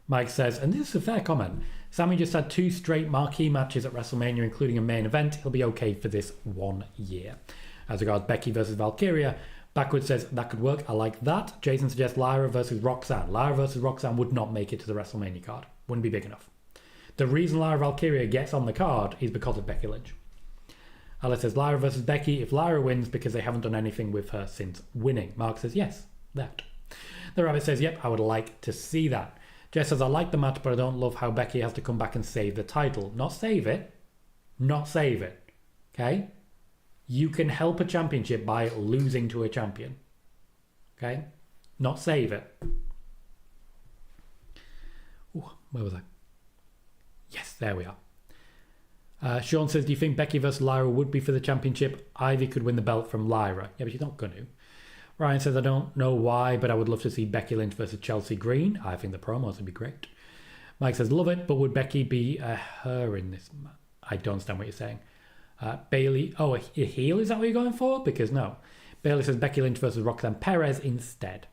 Mike says, and this is a fair comment, Sammy just had 2 straight marquee matches at WrestleMania, including a main event. He'll be okay for this 1 year. As regards Becky versus Valkyria, Backward says that could work. I like that. Jason suggests Lyra versus Roxanne. Lyra versus Roxanne would not make it to the WrestleMania card. Wouldn't be big enough. The reason Lyra Valkyria gets on the card is because of Becky Lynch. Alice says Lyra versus Becky. If Lyra wins because they haven't done anything with her since winning. Mark says yes, that. The Rabbit says yep, I would like to see that. Jess says I like the match, but I don't love how Becky has to come back and save the title. Not save it. Not save it. Okay? You can help a championship by losing to a champion. Okay? Not save it. Ooh, where was I? Yes, there we are. Sean says, do you think Becky versus Lyra would be for the championship? Ivy could win the belt from Lyra. Yeah, but she's not going to. Ryan says, I don't know why, but I would love to see Becky Lynch versus Chelsea Green. I think the promos would be great. Mike says, love it, but would Becky be her in this? I don't understand what you're saying. Bailey, a heel, is that what you're going for? Because no. Bailey says Becky Lynch versus Roxanne Perez instead.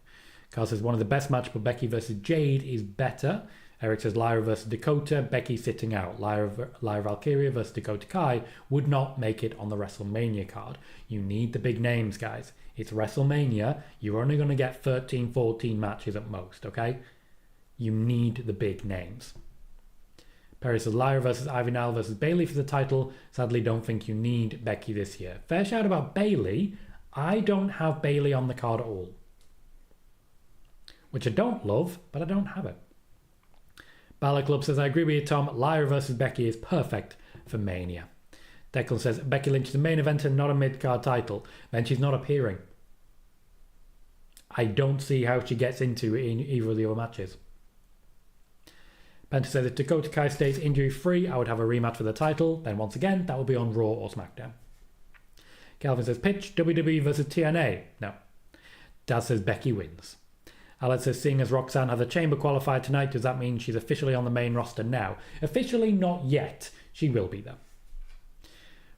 Carl says one of the best matches, but Becky versus Jade is better. Eric says Lyra versus Dakota, Becky sitting out. Lyra Valkyria versus Dakota Kai would not make it on the WrestleMania card. You need the big names, guys. It's WrestleMania. You're only going to get 13, 14 matches at most, okay? You need the big names. Perry says Lyra versus Ivy Nile versus Bailey for the title. Sadly, don't think you need Becky this year. Fair shout about Bailey. I don't have Bailey on the card at all. Which I don't love, but I don't have it. Balor Club says, I agree with you, Tom. Lyra versus Becky is perfect for Mania. Declan says, Becky Lynch is a main eventer, not a mid-card title. Then she's not appearing. I don't see how she gets into in either of the other matches. Penta says if Dakota Kai stays injury-free, I would have a rematch for the title. Then once again, that will be on Raw or SmackDown. Calvin says pitch, WWE versus TNA. No. Daz says Becky wins. Alex says seeing as Roxanne has a chamber qualifier tonight, does that mean she's officially on the main roster now? Officially not yet. She will be though.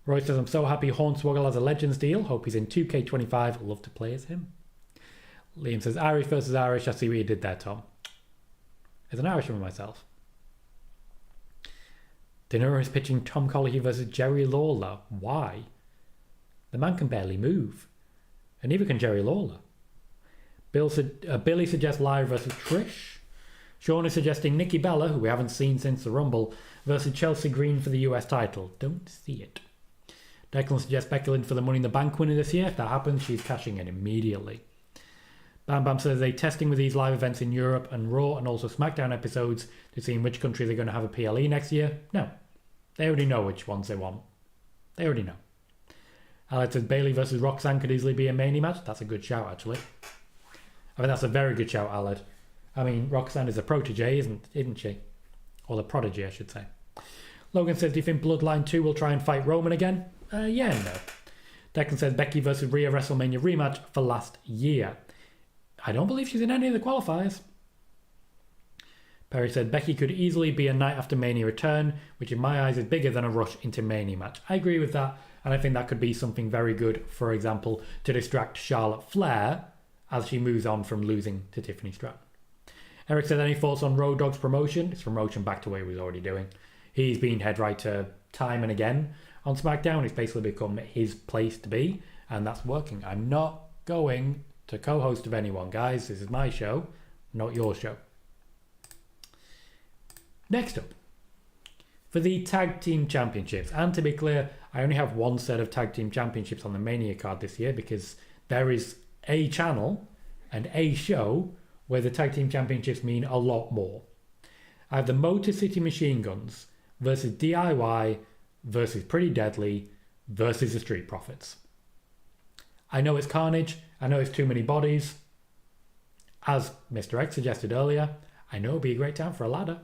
Roy says I'm so happy Hornswoggle has a Legends deal. Hope he's in 2K25. Love to play as him. Liam says Irish versus Irish. I see what you did there, Tom. As an Irishman myself. Dinero is pitching Tom Colohue versus Jerry Lawler. Why? The man can barely move. And neither can Jerry Lawler. Billy suggests Lyra versus Trish. Sean is suggesting Nikki Bella, who we haven't seen since the Rumble, versus Chelsea Green for the US title. Don't see it. Declan suggests Becky Lynch for the Money in the Bank winner this year. If that happens, she's cashing in immediately. Bam Bam says they're testing with these live events in Europe and Raw and also SmackDown episodes to see in which country they're going to have a PLE next year. No. They already know which ones they want. They already know. Alex says Bailey versus Roxanne could easily be a Mania match. That's a good shout, actually. I mean, that's a very good shout, Aled. I mean, Roxanne is a protege, isn't she? Or the prodigy, I should say. Logan says, do you think Bloodline 2 will try and fight Roman again? Yeah and no. Declan says Becky versus Rhea WrestleMania rematch for last year. I don't believe she's in any of the qualifiers. Perry said Becky could easily be a night after Mania return, which in my eyes is bigger than a rush into Mania match. I agree with that, and I think that could be something very good, for example, to distract Charlotte Flair as she moves on from losing to Tiffany Stratton. Eric said, any thoughts on Road Dogg's promotion? It's promotion back to what he was already doing. He's been head writer time and again on SmackDown. It's basically become his place to be, and that's working. I'm not going to co-host of anyone, guys. This is my show, not your show. Next up, for the Tag Team Championships, and to be clear, I only have one set of Tag Team Championships on the Mania card this year because there is a channel and a show where the Tag Team Championships mean a lot more. I have the Motor City Machine Guns versus DIY versus Pretty Deadly versus the Street Profits. I know it's carnage. I know it's too many bodies. As Mr. X suggested earlier, I know it would be a great time for a ladder.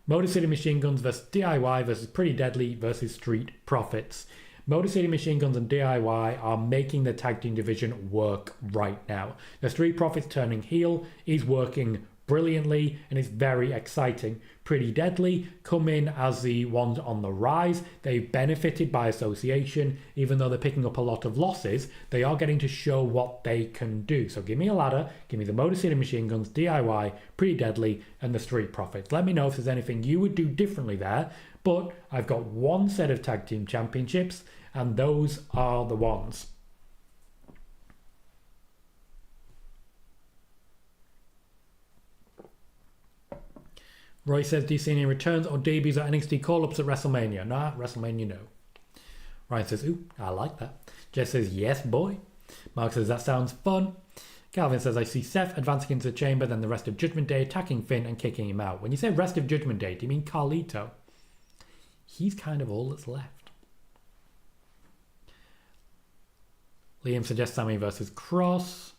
Motor City Machine Guns versus DIY versus Pretty Deadly versus Street Profits. Motor City Machine Guns and DIY are making the tag team division work right now. The Street Profits turning heel is working brilliantly and it's very exciting. Pretty Deadly come in as the ones on the rise. They've benefited by association. Even though they're picking up a lot of losses, they are getting to show what they can do. So give me a ladder, give me the Motor City Machine Guns, DIY, Pretty Deadly and the Street Profits. Let me know if there's anything you would do differently there. But I've got one set of tag team championships and those are the ones. Roy says, do you see any returns or debuts or NXT call-ups at WrestleMania? Nah, WrestleMania, no. Ryan says, ooh, I like that. Jess says, yes, boy. Mark says, that sounds fun. Calvin says, I see Seth advancing into the chamber, then the rest of Judgment Day attacking Finn and kicking him out. When you say rest of Judgment Day, do you mean Carlito? He's kind of all that's left. Liam suggests Sammy versus Cross.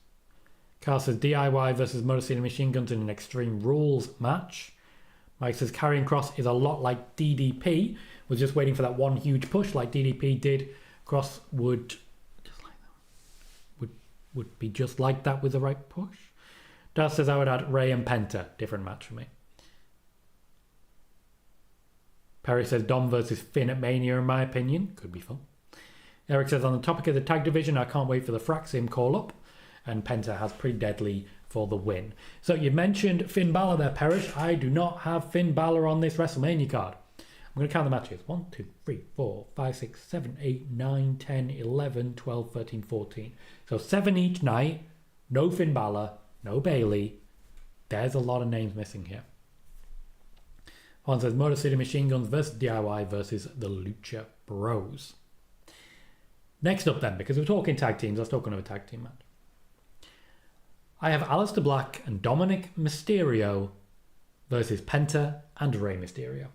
Carl says, DIY versus Motor City Machine Guns in an Extreme Rules match. Mike says Karrion Kross is a lot like DDP. Was just waiting for that one huge push like DDP did. Kross would just like that. Would be just like that with the right push. Daz says I would add Rey and Penta. Different match for me. Perry says Dom versus Finn at Mania in my opinion. Could be fun. Eric says on the topic of the tag division, I can't wait for the Fraxim call up. And Penta has Pretty Deadly for the win. So you mentioned Finn Balor there, Perish. I do not have Finn Balor on this WrestleMania card. I'm going to count the matches. 1, 2, 3, 4, 5, 6, 7, 8, 9, 10, 11, 12, 13, 14. So 7 each night. No Finn Balor. No Bayley. There's a lot of names missing here. One says Motor City Machine Guns versus DIY versus the Lucha Bros. Next up then, because we're talking tag teams, let's talk another tag team match. I have Aleister Black and Dominik Mysterio versus Penta and Rey Mysterio.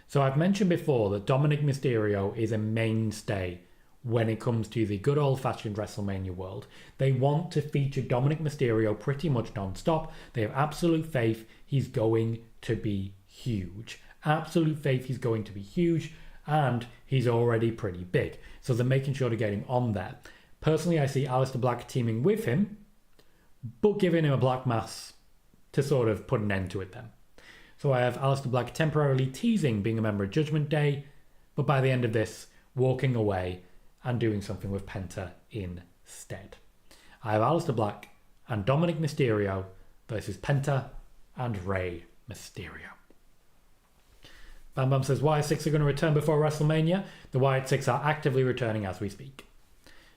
So I've mentioned before that Dominik Mysterio is a mainstay when it comes to the good old-fashioned WrestleMania world. They want to feature Dominik Mysterio pretty much non-stop. They have absolute faith he's going to be huge. Absolute faith he's going to be huge, and he's already pretty big. So they're making sure to get him on there. Personally, I see Aleister Black teaming with him, but giving him a black mass to sort of put an end to it then. So I have Aleister Black temporarily teasing being a member of Judgment Day, but by the end of this, walking away and doing something with Penta instead. I have Aleister Black and Dominik Mysterio versus Penta and Rey Mysterio. Bam Bam says Wyatt Sicks are going to return before WrestleMania. The Wyatt Sicks are actively returning as we speak.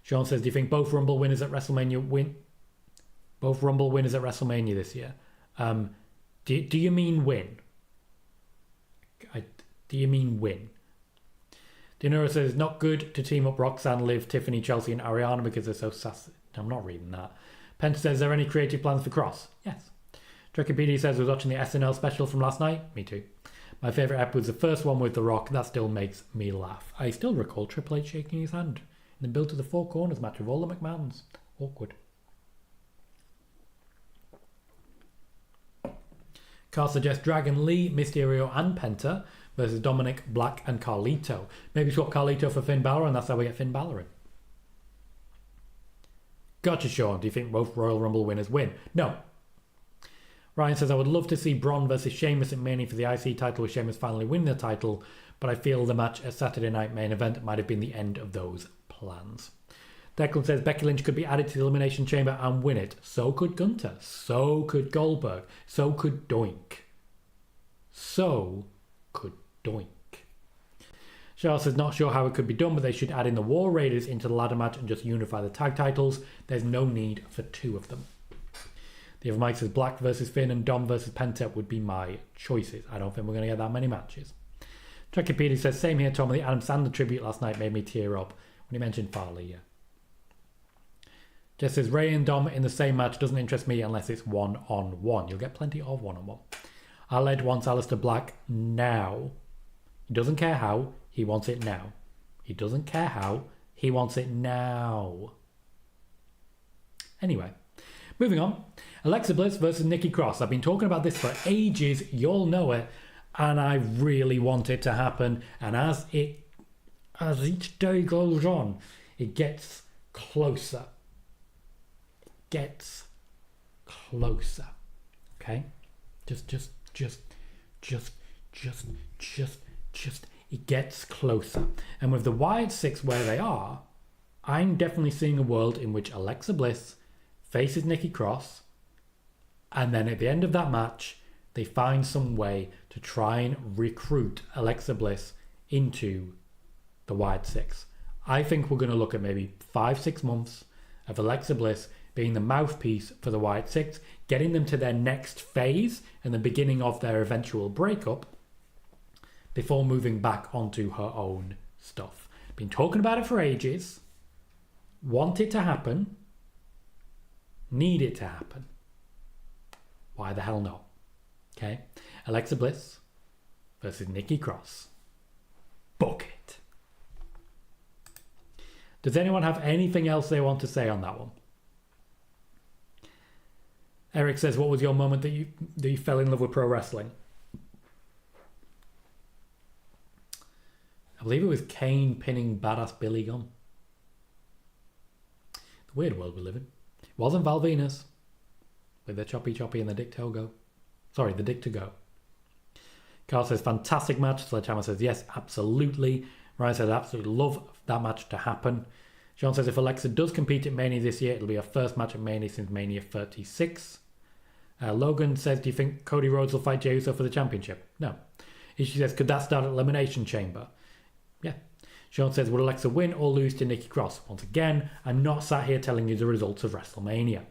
Sean says, do you think both Rumble winners at WrestleMania win? Both Rumble winners at WrestleMania this year. Do you mean win? Do you mean win? Dinero says, not good to team up Roxanne, Liv, Tiffany, Chelsea and Ariana because they're so sassy. I'm not reading that. Penta says, is there any creative plans for Cross? Yes. Trekkie PD says, was watching the SNL special from last night. Me too. My favourite ep was the first one with The Rock. That still makes me laugh. I still recall Triple H shaking his hand in the build to the Four Corners match with all the McMahons. Awkward. Carl suggests Dragon Lee, Mysterio and Penta versus Dominik, Black and Carlito. Maybe swap Carlito for Finn Balor and that's how we get Finn Balor in. Gotcha, Sean. Do you think both Royal Rumble winners win? No. Ryan says, I would love to see Braun versus Sheamus at Mania for the IC title with Sheamus finally winning the title, but I feel the match at Saturday Night Main Event might have been the end of those plans. Declan says Becky Lynch could be added to the Elimination Chamber and win it. So could Gunther. So could Goldberg. So could Doink. So could Doink. Charles says not sure how it could be done, but they should add in the War Raiders into the ladder match and just unify the tag titles. There's no need for two of them. The other Mike says Black versus Finn and Dom versus Penta would be my choices. I don't think we're going to get that many matches. Trekkie PD says, same here, Tom. The Adam Sandler tribute last night made me tear up when he mentioned Farley, yeah. Jess says, Rey and Dom in the same match doesn't interest me unless it's one-on-one. You'll get plenty of one-on-one. Aled wants Aleister Black now. He doesn't care how, he wants it now. He doesn't care how, he wants it now. Anyway, moving on. Alexa Bliss versus Nikki Cross. I've been talking about this for ages, you'll know it, and I really want it to happen. And as as each day goes on, it gets closer. It gets closer. Okay? Just, it gets closer. And with the Wyatt Sicks where they are, I'm definitely seeing a world in which Alexa Bliss faces Nikki Cross, and then at the end of that match, they find some way to try and recruit Alexa Bliss into the Wyatt Sicks. I think we're going to look at maybe 5-6 months of Alexa Bliss being the mouthpiece for the Wyatt Sicks, getting them to their next phase and the beginning of their eventual breakup before moving back onto her own stuff. Been talking about it for ages. Want it to happen. Need it to happen. Why the hell not? Okay? Alexa Bliss versus Nikki Cross. Book it. Does anyone have anything else they want to say on that one? Eric says, what was your moment that you fell in love with pro wrestling? I believe it was Kane pinning badass Billy Gunn. The weird world we live in. It wasn't Val Venus with the choppy and the dick to go. Sorry, the dick to go. Carl says, fantastic match. Sledgehammer says, yes, absolutely. Ryan says, absolutely love that match to happen. John says, if Alexa does compete at Mania this year, it'll be her first match at Mania since Mania 36. Logan says, do you think Cody Rhodes will fight Jey Uso for the championship? No. She says, could that start at Elimination Chamber? Yeah. Sean says, would Alexa win or lose to Nikki Cross? Once again, I'm not sat here telling you the results of WrestleMania.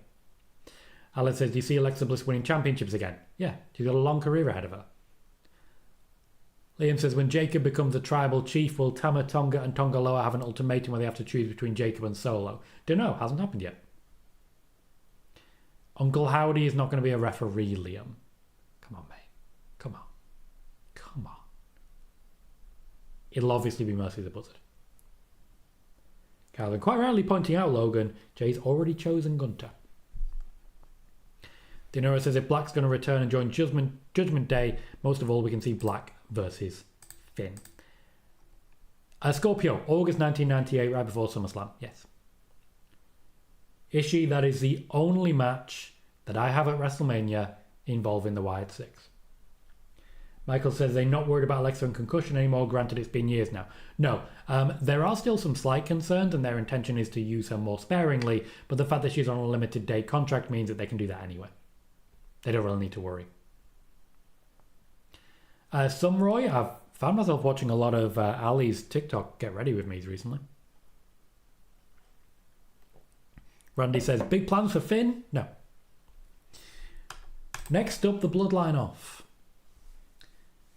Alan says, do you see Alexa Bliss winning championships again? Yeah, she's got a long career ahead of her. Liam says, when Jacob becomes a tribal chief, will Tama Tonga and Tonga Loa have an ultimatum where they have to choose between Jacob and Solo? Don't know, hasn't happened yet. Uncle Howdy is not going to be a referee, Liam. Come on, mate. Come on. Come on. It'll obviously be Mercy the Buzzard. Calvin quite rightly pointing out, Logan, Jay's already chosen Gunter. Dinero says, if Black's going to return and join Judgment Day, most of all we can see Black versus Finn. Scorpio, August 1998, right before SummerSlam. Yes. Ishii, that is the only match that I have at WrestleMania involving the Wyatt Sicks. Michael says they're not worried about Alexa and concussion anymore. Granted, it's been years now. No, there are still some slight concerns, and their intention is to use her more sparingly, but the fact that she's on a limited day contract means that they can do that anyway. They don't really need to worry. Sumroy, I've found myself watching a lot of Ali's TikTok Get Ready With Me's recently. Randy says, big plans for Finn? No. Next up, the Bloodline off.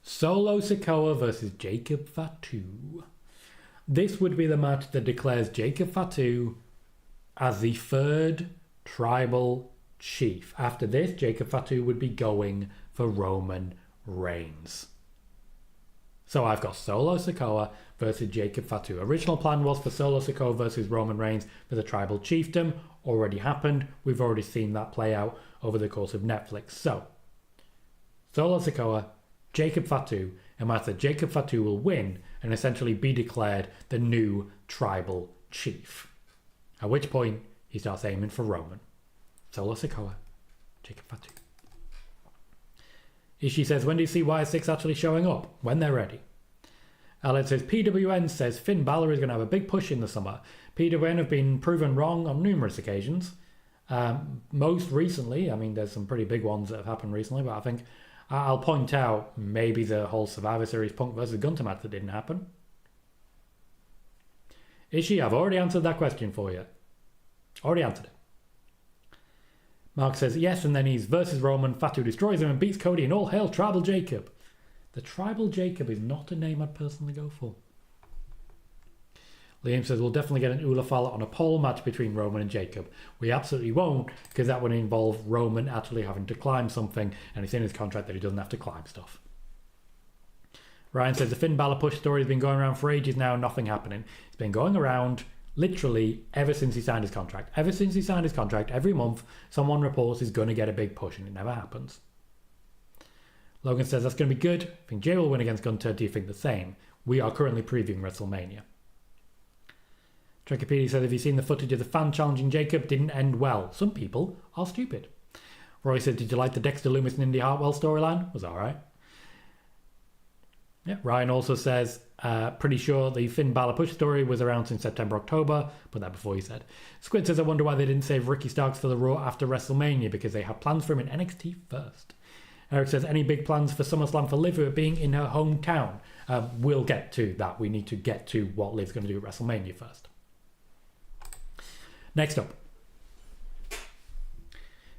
Solo Sikoa versus Jacob Fatu. This would be the match that declares Jacob Fatu as the third tribal chief. After this, Jacob Fatu would be going for Roman Reigns. So I've got Solo Sikoa versus Jacob Fatu. Original plan was for Solo Sikoa versus Roman Reigns for the tribal chiefdom. Already happened. We've already seen that play out over the course of Netflix. So, Solo Sikoa, Jacob Fatu, and Master Jacob Fatu will win and essentially be declared the new tribal chief. At which point, he starts aiming for Roman. Solo Sikoa, Jacob Fatu. Ishii says, when do you see Wyatt Sicks actually showing up? When they're ready. Alex says, PWN says Finn Balor is going to have a big push in the summer. PWN have been proven wrong on numerous occasions. Most recently, I mean, there's some pretty big ones that have happened recently, but I think I'll point out maybe the whole Survivor Series Punk versus Gunter match that didn't happen. Ishii, I've already answered that question for you. Already answered it. Mark says, yes, and then he's versus Roman. Fatu destroys him and beats Cody, and all hail Tribal Jacob. The Tribal Jacob is not a name I'd personally go for. Liam says, we'll definitely get an Ula Fala on a pole match between Roman and Jacob. We absolutely won't, because that would involve Roman actually having to climb something, and it's in his contract that he doesn't have to climb stuff. Ryan says, the Finn Balor push story has been going around for ages now, nothing happening. It's been going around literally ever since he signed his contract. Ever since he signed his contract, every month, someone reports he's going to get a big push, and it never happens. Logan says, that's going to be good. I think Jay will win against Gunter. Do you think the same? We are currently previewing WrestleMania. Trekkipedia said, have you seen the footage of the fan challenging Jacob? Didn't end well. Some people are stupid. Roy said, did you like the Dexter Lumis and Indy Hartwell storyline? Was alright. Yeah, Ryan also says, pretty sure the Finn Balor push story was around since September, October. Put that before he said. Squid says, I wonder why they didn't save Ricky Starks for the Raw after WrestleMania, because they had plans for him in NXT first. Eric says, any big plans for SummerSlam for Liv being in her hometown? We'll get to that. We need to get to what Liv's going to do at WrestleMania first. Next up.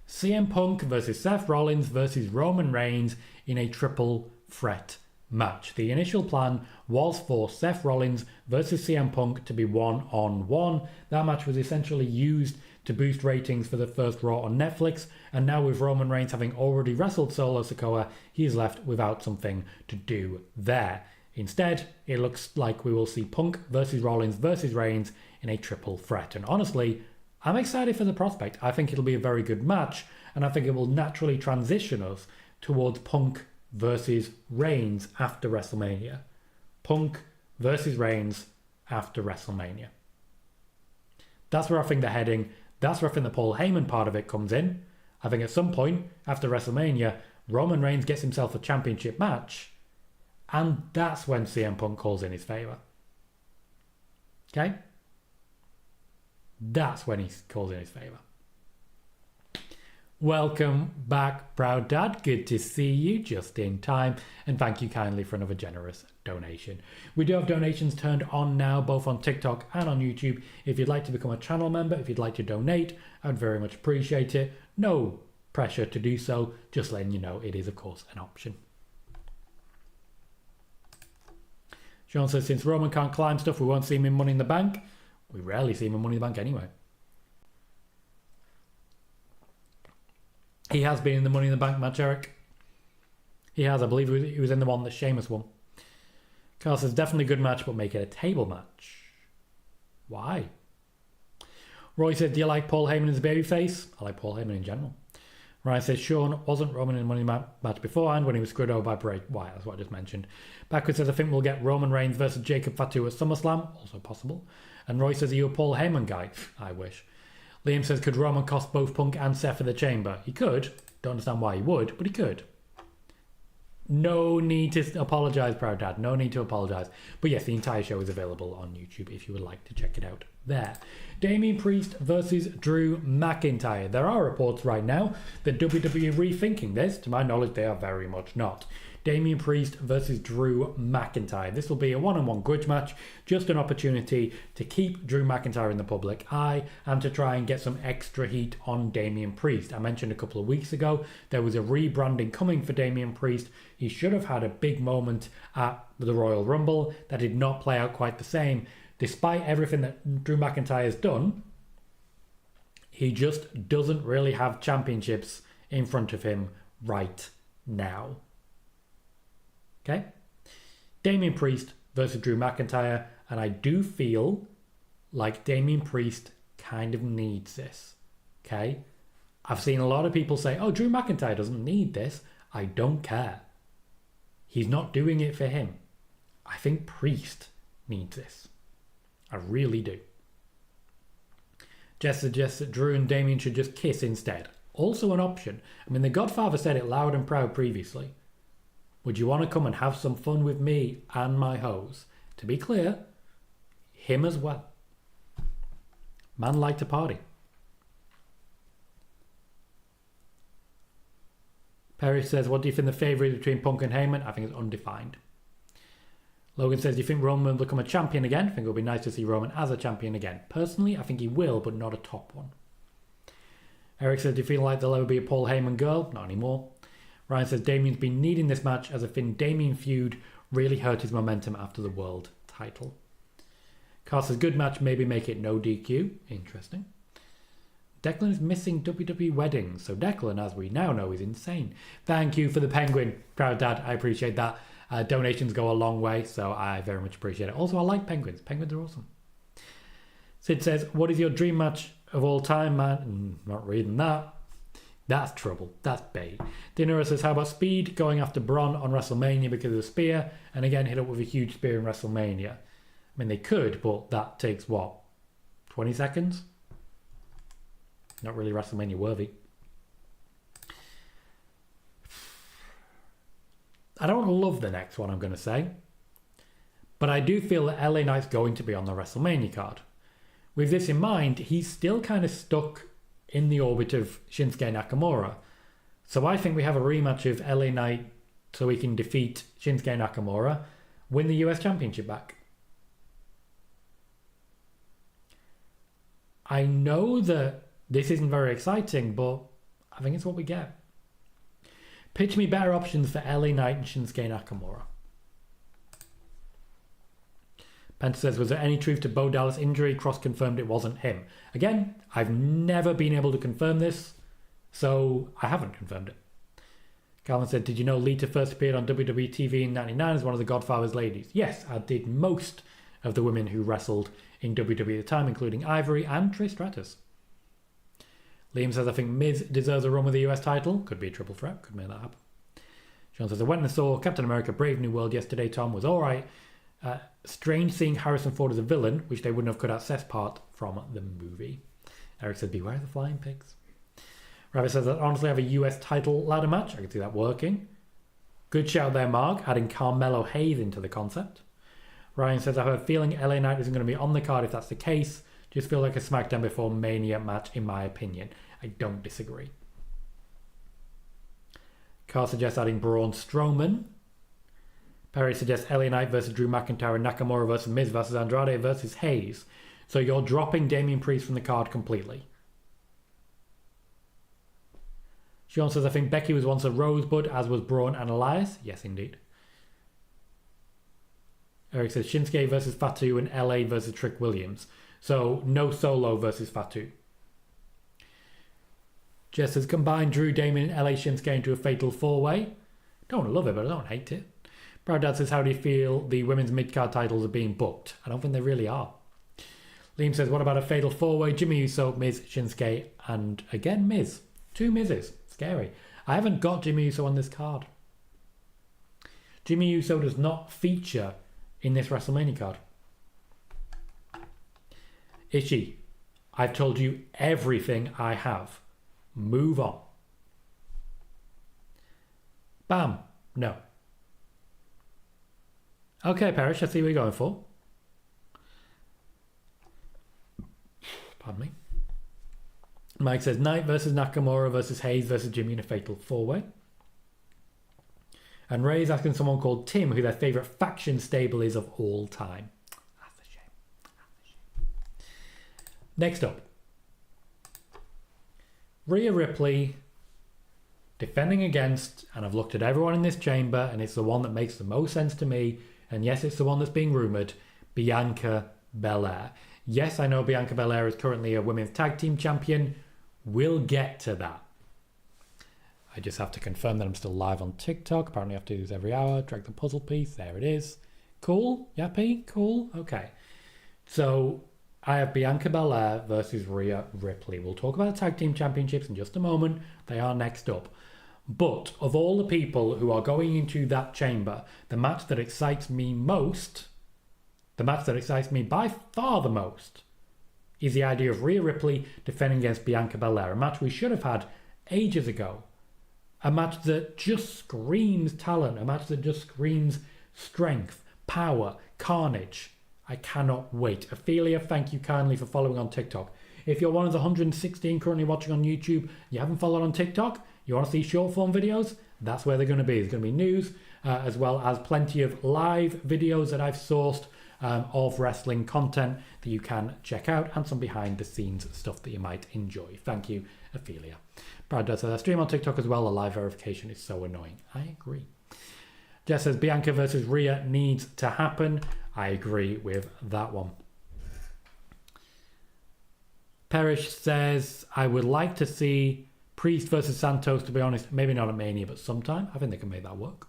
CM Punk versus Seth Rollins versus Roman Reigns in a triple threat match. The initial plan was for Seth Rollins versus CM Punk to be one-on-one. That match was essentially used to boost ratings for the first Raw on Netflix, and now with Roman Reigns having already wrestled Solo Sikoa, he's left without something to do there. Instead, it looks like we will see Punk versus Rollins versus Reigns in a triple threat, and honestly, I'm excited for the prospect. I think it'll be a very good match, and I think it will naturally transition us towards Punk versus Reigns after WrestleMania. Punk versus Reigns after WrestleMania. That's where I think they're heading. That's where I think the Paul Heyman part of it comes in. I think at some point after WrestleMania, Roman Reigns gets himself a championship match, and that's when CM Punk calls in his favour. Okay? That's when he calls in his favour. Welcome back, Proud Dad. Good to see you just in time. And thank you kindly for another generous donation. We do have donations turned on now, both on TikTok and on YouTube. If you'd like to become a channel member, if you'd like to donate, I'd very much appreciate it. No pressure to do so. Just letting you know it is, of course, an option. Sean says, since Roman can't climb stuff, we won't see him in Money in the Bank. We rarely see him in Money in the Bank anyway. He has been in the Money in the Bank match, Eric. He has. I believe he was in the one that Sheamus won. Carl says, definitely a good match, but make it a table match. Why? Roy said, do you like Paul Heyman as a babyface? I like Paul Heyman in general. Ryan says, Sean wasn't Roman in the Money in the Bank match beforehand when he was screwed over by Bray Wyatt. That's what I just mentioned. Backward says, I think we'll get Roman Reigns versus Jacob Fatu at SummerSlam. Also possible. And Roy says, are you a Paul Heyman guy? I wish. Liam says, could Roman cost both Punk and Seth for the Chamber? He could. Don't understand why he would, but he could. No need to apologise, Proud Dad. No need to apologise. But yes, the entire show is available on YouTube if you would like to check it out there. Damian Priest versus Drew McIntyre. There are reports right now that WWE are rethinking this. To my knowledge, they are very much not. Damian Priest versus Drew McIntyre. This will be a one-on-one grudge match, just an opportunity to keep Drew McIntyre in the public eye and to try and get some extra heat on Damian Priest. I mentioned a couple of weeks ago there was a rebranding coming for Damian Priest. He should have had a big moment at the Royal Rumble. That did not play out quite the same. Despite everything that Drew McIntyre has done, he just doesn't really have championships in front of him right now. Okay? Damian Priest versus Drew McIntyre, and I do feel like Damian Priest kind of needs this. Okay? I've seen a lot of people say, oh, Drew McIntyre doesn't need this. I don't care. He's not doing it for him. I think Priest needs this. I really do. Jess suggests that Drew and Damian should just kiss instead. Also an option. I mean, the Godfather said it loud and proud previously. Would you want to come and have some fun with me and my hoes? To be clear, him as well. Man like to party. Perry says, what do you think the favourite is between Punk and Heyman? I think it's undefined. Logan says, do you think Roman will become a champion again? I think it would be nice to see Roman as a champion again. Personally, I think he will, but not a top one. Eric says, do you feel like there'll ever be a Paul Heyman girl? Not anymore. Ryan says, Damian's been needing this match as a Finn-Damian feud really hurt his momentum after the world title. Carl says, good match, maybe make it no DQ. Interesting. Declan is missing WWE weddings, so Declan, as we now know, is insane. Thank you for the penguin, Proud Dad. I appreciate that. Donations go a long way, so I very much appreciate it. Also, I like penguins. Penguins are awesome. Sid says, what is your dream match of all time, man? Not reading that. That's trouble. That's bait. Dinero says, how about Speed going after Braun on WrestleMania because of the spear? And again, hit up with a huge spear in WrestleMania. I mean, they could, but that takes what? 20 seconds. Not really WrestleMania worthy. I don't love the next one, I'm going to say. But I do feel that LA Knight's going to be on the WrestleMania card. With this in mind, he's still kind of stuck in the orbit of Shinsuke Nakamura. So I think we have a rematch of LA Knight so he can defeat Shinsuke Nakamura, win the US Championship back. I know that this isn't very exciting, but I think it's what we get. Pitch me better options for LA Knight and Shinsuke Nakamura. Penta says, was there any truth to Bo Dallas' injury? Cross confirmed it wasn't him. Again, I've never been able to confirm this, so I haven't confirmed it. Calvin said, did you know Lita first appeared on WWE TV in 1999 as one of the Godfather's ladies? Yes, I did most of the women who wrestled in WWE at the time, including Ivory and Trish Stratus. Liam says, I think Miz deserves a run with the US title. Could be a triple threat. Could make that happen. Sean says, I went and saw Captain America Brave New World yesterday. Tom was alright. Strange seeing Harrison Ford as a villain, which they wouldn't have cut out Seth's part from the movie. Eric says, beware the flying pigs. Rabbit says, I honestly have a US title ladder match. I can see that working. Good shout there, Mark, adding Carmelo Hayes into the concept. Ryan says, I have a feeling LA Knight isn't going to be on the card if that's the case. Just feel like a SmackDown before Mania match, in my opinion. I don't disagree. Carl suggests adding Braun Strowman. Perry suggests LA Knight versus Drew McIntyre and Nakamura versus Miz versus Andrade versus Hayes. So you're dropping Damian Priest from the card completely. Sean says, I think Becky was once a Rosebud, as was Braun and Elias. Yes, indeed. Eric says, Shinsuke versus Fatu and LA versus Trick Williams. So no Solo versus Fatu. Jess says, combine Drew, Damien and LA Shinsuke into a fatal four-way. Don't love it, but I don't hate it. Proud Dad says, how do you feel the women's mid-card titles are being booked? I don't think they really are. Liam says, what about a fatal four-way? Jimmy Uso, Miz, Shinsuke, and again Miz. 2 Mizes. Scary. I haven't got Jimmy Uso on this card. Jimmy Uso does not feature in this WrestleMania card. Ishii, I've told you everything I have. Move on. Bam. No. Okay, Parrish, I see what you're going for. Pardon me. Mike says, Knight versus Nakamura versus Hayes versus Jimmy in a fatal four-way. And Ray's asking someone called Tim who their favourite faction stable is of all time. That's a shame. That's a shame. Next up. Rhea Ripley defending against, and I've looked at everyone in this chamber, and it's the one that makes the most sense to me, and yes, it's the one that's being rumoured, Bianca Belair. Yes, I know Bianca Belair is currently a women's tag team champion. We'll get to that. I just have to confirm that I'm still live on TikTok. Apparently I have to do this every hour. Drag the puzzle piece. There it is. Cool? Yappy? Cool? Okay. So I have Bianca Belair versus Rhea Ripley. We'll talk about the tag team championships in just a moment. They are next up. But of all the people who are going into that chamber, the match that excites me most, the match that excites me by far the most, is the idea of Rhea Ripley defending against Bianca Belair. A match we should have had ages ago. A match that just screams talent. A match that just screams strength, power, carnage. I cannot wait. Ophelia, thank you kindly for following on TikTok. If you're one of the 116 currently watching on YouTube, you haven't followed on TikTok, you want to see short form videos, that's where they're going to be. There's going to be news, as well as plenty of live videos that I've sourced of wrestling content that you can check out, and some behind the scenes stuff that you might enjoy. Thank you, Ophelia. Brad does a stream on TikTok as well. A live verification is so annoying. I agree. Jess says Bianca versus Rhea needs to happen. I agree with that one. Perish says, I would like to see Priest versus Santos, to be honest. Maybe not at Mania, but sometime. I think they can make that work.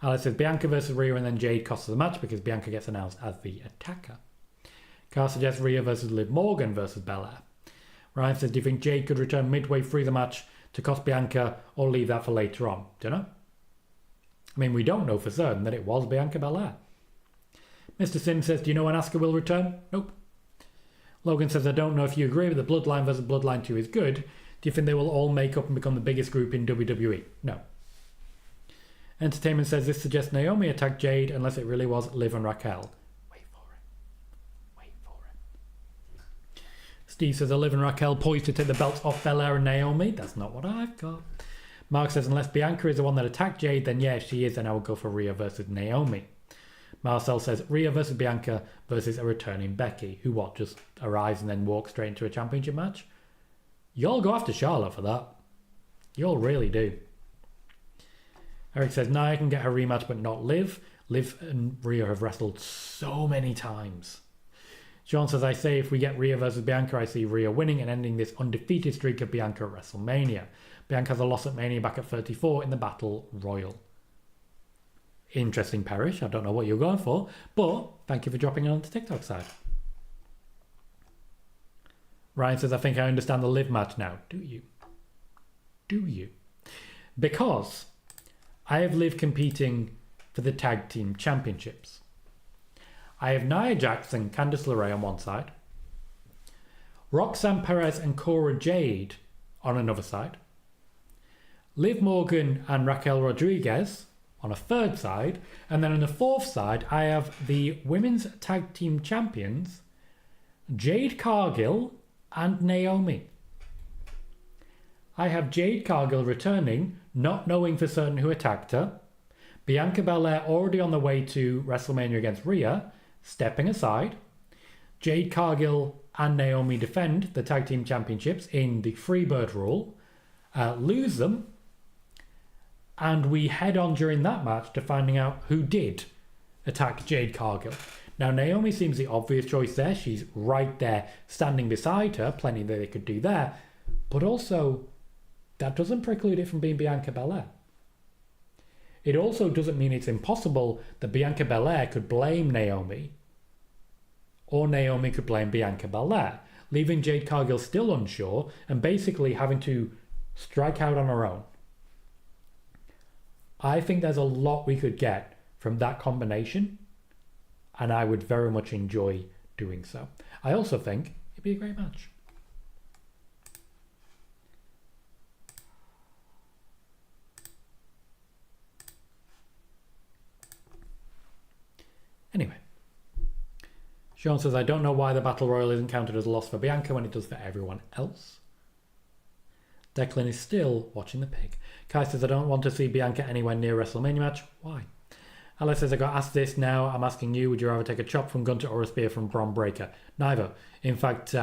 Alex says Bianca versus Rhea, and then Jade costs the match because Bianca gets announced as the attacker. Carl suggests Rhea versus Liv Morgan versus Belair. Ryan says, do you think Jade could return midway through the match to cost Bianca, or leave that for later on? Don't know. I mean, we don't know for certain that it was Bianca Belair. Mr. Sin says, do you know when Asuka will return? Nope. Logan says, I don't know if you agree, but the Bloodline versus Bloodline 2 is good. Do you think they will all make up and become the biggest group in WWE? No. Entertainment says, this suggests Naomi attacked Jade unless it really was Liv and Raquel. Wait for it. Steve says, are Liv and Raquel poised to take the belts off Belair and Naomi? That's not what I've got. Mark says, unless Bianca is the one that attacked Jade, then yeah, if she is, then I would go for Rhea versus Naomi. Marcel says, Rhea versus Bianca versus a returning Becky, who just arrives and then walks straight into a championship match? Y'all go after Charlotte for that. Y'all really do. Eric says, Nia can get her rematch, but not Liv. Liv and Rhea have wrestled so many times. Sean says, I say if we get Rhea versus Bianca, I see Rhea winning and ending this undefeated streak of Bianca at WrestleMania. Bianca has a loss at Mania back at 34 in the Battle Royal. Interesting, Parrish. I don't know what you're going for, but thank you for dropping it on the TikTok side. Ryan says, I think I understand the Liv match now. Do you? Do you? Because I have Liv competing for the Tag Team Championships. I have Nia Jax and Candice LeRae on one side, Roxanne Perez and Cora Jade on another side, Liv Morgan and Raquel Rodriguez on a third side, and then on the fourth side I have the Women's Tag Team Champions, Jade Cargill and Naomi. I have Jade Cargill returning, not knowing for certain who attacked her, Bianca Belair already on the way to WrestleMania against Rhea, stepping aside, Jade Cargill and Naomi defend the Tag Team Championships in the Freebird rule, lose them, and we head on during that match to finding out who did attack Jade Cargill. Now, Naomi seems the obvious choice there. She's right there, standing beside her. Plenty that they could do there. But also, that doesn't preclude it from being Bianca Belair. It also doesn't mean it's impossible that Bianca Belair could blame Naomi, or Naomi could blame Bianca Belair, leaving Jade Cargill still unsure and basically having to strike out on her own. I think there's a lot we could get from that combination, and I would very much enjoy doing so. I also think it'd be a great match. Anyway, Sean says, I don't know why the Battle Royal isn't counted as a loss for Bianca when it does for everyone else. Declan is still watching the pig. Kai says, I don't want to see Bianca anywhere near WrestleMania match. Why? Alice says, I got asked this now. I'm asking you, would you rather take a chop from Gunter or a spear from Bron Breakker? Neither. In fact,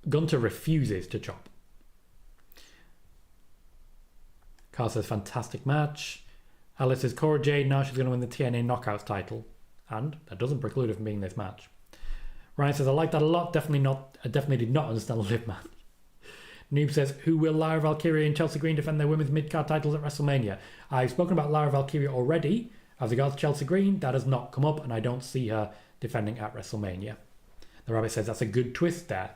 Gunter refuses to chop. Carl says, fantastic match. Alice says, Cora Jade, now she's going to win the TNA Knockouts title. And that doesn't preclude her from being this match. Ryan says, I like that a lot. I definitely did not understand the Liv match. Noob says, who will Lyra Valkyria and Chelsea Green defend their women's mid-card titles at WrestleMania? I've spoken about Lyra Valkyria already. As regards Chelsea Green, that has not come up, and I don't see her defending at WrestleMania. The Rabbit says, that's a good twist there.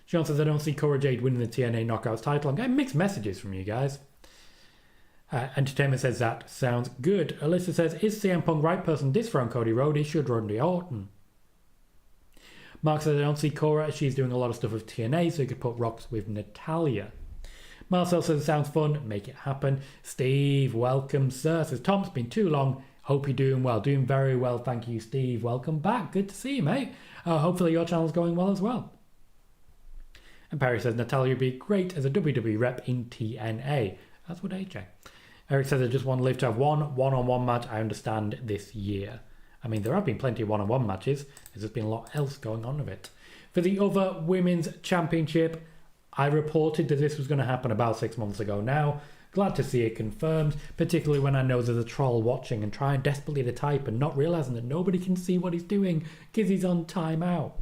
Sean says, I don't see Cora Jade winning the TNA Knockouts title. I'm getting mixed messages from you guys. Entertainment says, that sounds good. Alyssa says, is CM Punk right person to dethrone Cody Rhodes? He should Randy Orton. Mark says, I don't see Cora. She's doing a lot of stuff with TNA, so you could put Rocks with Natalia. Marcel says, it sounds fun. Make it happen. Steve, welcome, sir. Says, Tom, it's been too long. Hope you're doing well. Doing very well. Thank you, Steve. Welcome back. Good to see you, mate. Hopefully your channel's going well as well. And Perry says, Natalia would be great as a WWE rep in TNA. That's what AJ. Eric says, I just want Liv to have one-on-one match. I understand this year. I mean, there have been plenty of one-on-one matches. There's just been a lot else going on with it. For the other Women's Championship, I reported that this was going to happen about 6 months ago now. Glad to see it confirmed, particularly when I know there's a troll watching and trying desperately to type and not realising that nobody can see what he's doing because he's on timeout.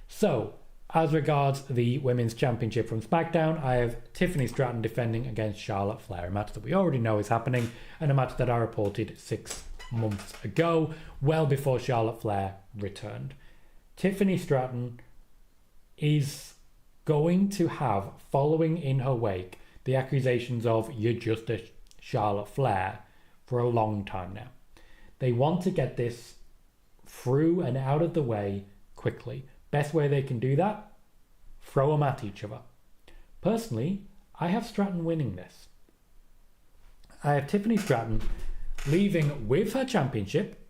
So, as regards the Women's Championship from SmackDown, I have Tiffany Stratton defending against Charlotte Flair, a match that we already know is happening, and a match that I reported 6 months ago, well before Charlotte Flair returned. Tiffany Stratton is going to have, following in her wake, the accusations of you're just a Charlotte Flair for a long time now. They want to get this through and out of the way quickly. Best way they can do that? Throw them at each other. Personally, I have Stratton winning this. I have Tiffany Stratton leaving with her championship.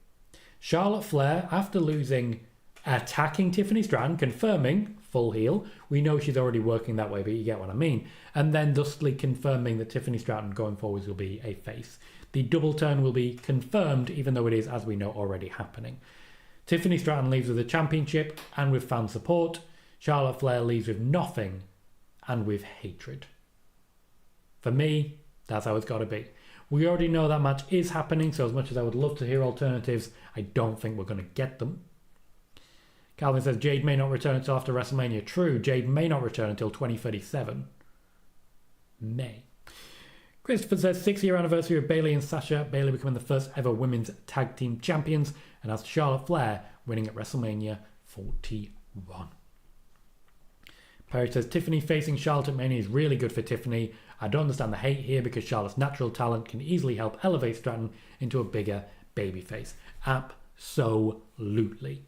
Charlotte Flair, after losing, attacking Tiffany Stratton, confirming full heel. We know she's already working that way, but you get what I mean. And then thusly confirming that Tiffany Stratton going forwards will be a face. The double turn will be confirmed, even though it is, as we know, already happening. Tiffany Stratton leaves with a championship and with fan support. Charlotte Flair leaves with nothing and with hatred. For me, that's how it's got to be. We already know that match is happening, so as much as I would love to hear alternatives, I don't think we're going to get them. Calvin says Jade may not return until after WrestleMania. True, Jade may not return until 2037. May. Christopher says 6-year anniversary of Bayley and Sasha. Bayley becoming the first ever women's tag team champions, and as Charlotte Flair winning at WrestleMania 41. Perry says Tiffany facing Charlotte at Mania is really good for Tiffany. I don't understand the hate here because Charlotte's natural talent can easily help elevate Stratton into a bigger babyface. Absolutely.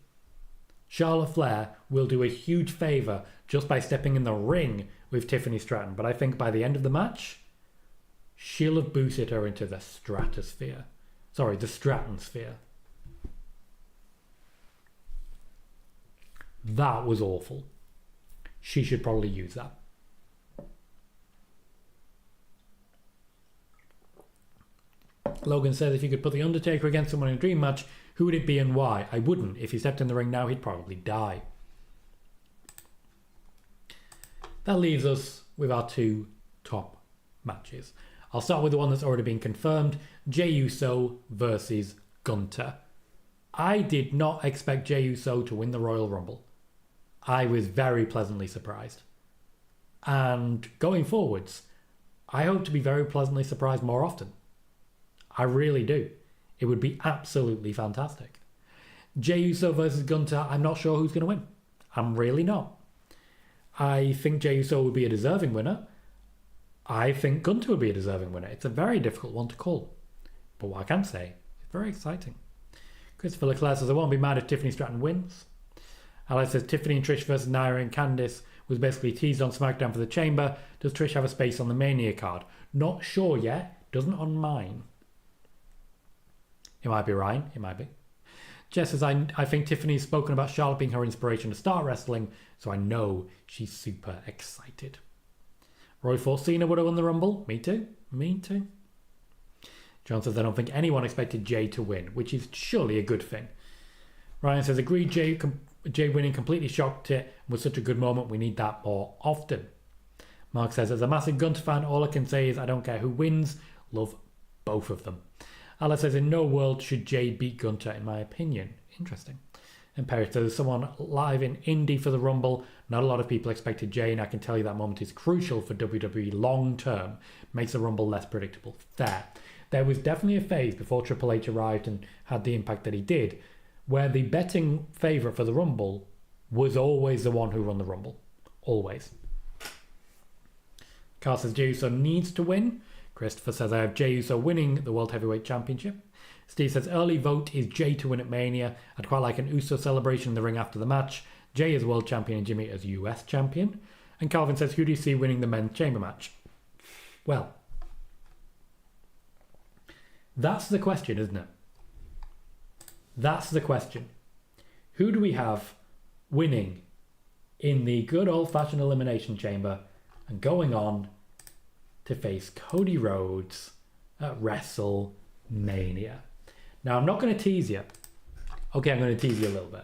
Charlotte Flair will do a huge favour just by stepping in the ring with Tiffany Stratton, but I think by the end of the match, she'll have boosted her into the stratosphere. Sorry, the Stratton sphere. That was awful. She should probably use that. Logan says if you could put The Undertaker against someone in a dream match, who would it be and why? I wouldn't. If he stepped in the ring now, he'd probably die. That leaves us with our two top matches. I'll start with the one that's already been confirmed. Jey Uso versus Gunter. I did not expect Jey Uso to win the Royal Rumble. I was very pleasantly surprised. And going forwards, I hope to be very pleasantly surprised more often. I really do. It would be absolutely fantastic. Jey Uso versus Gunter, I'm not sure who's going to win. I'm really not. I think Jey Uso would be a deserving winner. I think Gunter would be a deserving winner. It's a very difficult one to call. But what I can say, it's very exciting. Christopher Leclerc says, I won't be mad if Tiffany Stratton wins. Alex says, Tiffany and Trish versus Nia and Candice was basically teased on SmackDown for the Chamber. Does Trish have a space on the Mania card? Not sure yet. Doesn't on mine. It might be Ryan. It might be. Jess says, I think Tiffany's spoken about Charlotte being her inspiration to start wrestling, so I know she's super excited. Roy thought Cena would have won the Rumble. Me too. Me too. John says, I don't think anyone expected Jey to win, which is surely a good thing. Ryan says, agreed, Jey winning completely shocked it. Was such a good moment. We need that more often. Mark says, as a massive Gunter fan, all I can say is I don't care who wins. Love both of them. Alice says, in no world should Jey beat Gunter, in my opinion. Interesting. And Perry says, someone live in Indy for the Rumble. Not a lot of people expected Jey, and I can tell you that moment is crucial for WWE long term. Makes the Rumble less predictable. Fair. There was definitely a phase before Triple H arrived and had the impact that he did, where the betting favourite for the Rumble was always the one who won the Rumble. Always. Carl says, Jey Uso needs to win. Christopher says, I have Jey Uso winning the World Heavyweight Championship. Steve says, early vote is Jey to win at Mania. I'd quite like an Uso celebration in the ring after the match. Jey as World Champion and Jimmy as US Champion. And Calvin says, who do you see winning the men's chamber match? Well, that's the question, isn't it? That's the question. Who do we have winning in the good old-fashioned Elimination Chamber and going on to face Cody Rhodes at WrestleMania? Now, I'm not going to tease you. Okay, I'm going to tease you a little bit.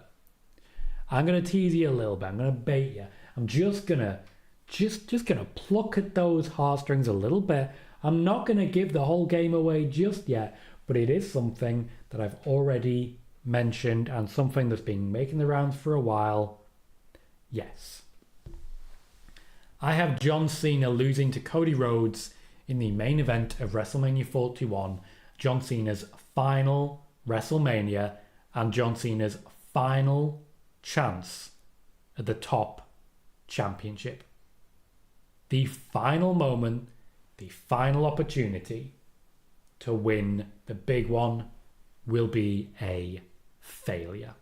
I'm going to bait you. I'm just going to pluck at those heartstrings a little bit. I'm not going to give the whole game away just yet, but it is something that I've already mentioned and something that's been making the rounds for a while. Yes. I have John Cena losing to Cody Rhodes in the main event of WrestleMania 41, John Cena's final WrestleMania and John Cena's final chance at the top championship. The final moment, the final opportunity to win the big one will be a failure.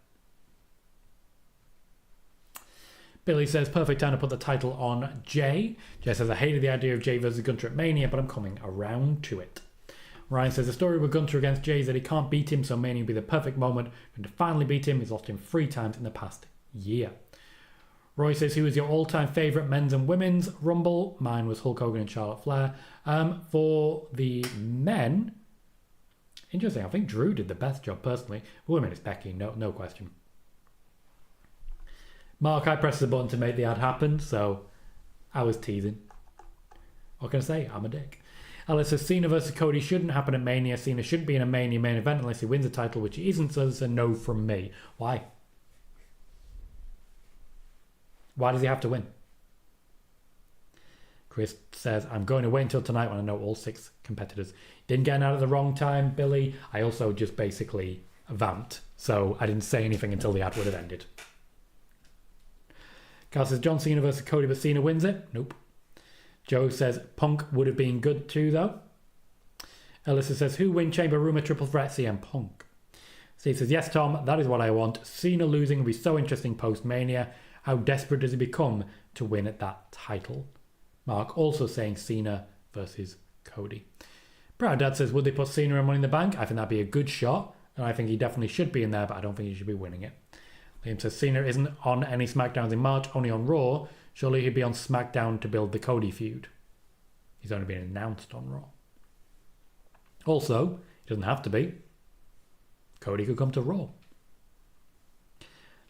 Billy says, perfect time to put the title on Jay. Jay says, I hated the idea of Jay versus Gunter at Mania, but I'm coming around to it. Ryan says, the story with Gunter against Jay is that he can't beat him, so Mania will be the perfect moment for him to finally beat him. He's lost him 3 times in the past year. Roy says, who is your all-time favourite men's and women's Rumble? Mine was Hulk Hogan and Charlotte Flair. For the men, interesting, I think Drew did the best job personally. For women, it's Becky, no question. Mark, I pressed the button to make the ad happen, so I was teasing. What can I say? I'm a dick. Alice says, Cena versus Cody shouldn't happen at Mania. Cena shouldn't be in a Mania main event unless he wins the title, which he isn't, so it's a no from me. Why? Why does he have to win? Chris says, I'm going to wait until tonight when I know all 6 competitors. Didn't get out at the wrong time, Billy. I also just basically vamped, so I didn't say anything until the ad would have ended. Carl says, John Cena versus Cody, but Cena wins it? Nope. Joe says, Punk would have been good too, though. Alyssa says, who win Chamber Rumor Triple Threat? CM Punk. Steve says, yes, Tom, that is what I want. Cena losing will be so interesting post-Mania. How desperate does he become to win at that title? Mark also saying Cena versus Cody. Brad Dad says, would they put Cena in Money in the Bank? I think that'd be a good shot. And I think he definitely should be in there, but I don't think he should be winning it. Liam says, Cena isn't on any SmackDowns in March, only on Raw. Surely he'd be on SmackDown to build the Cody feud. He's only been announced on Raw. Also, he doesn't have to be. Cody could come to Raw.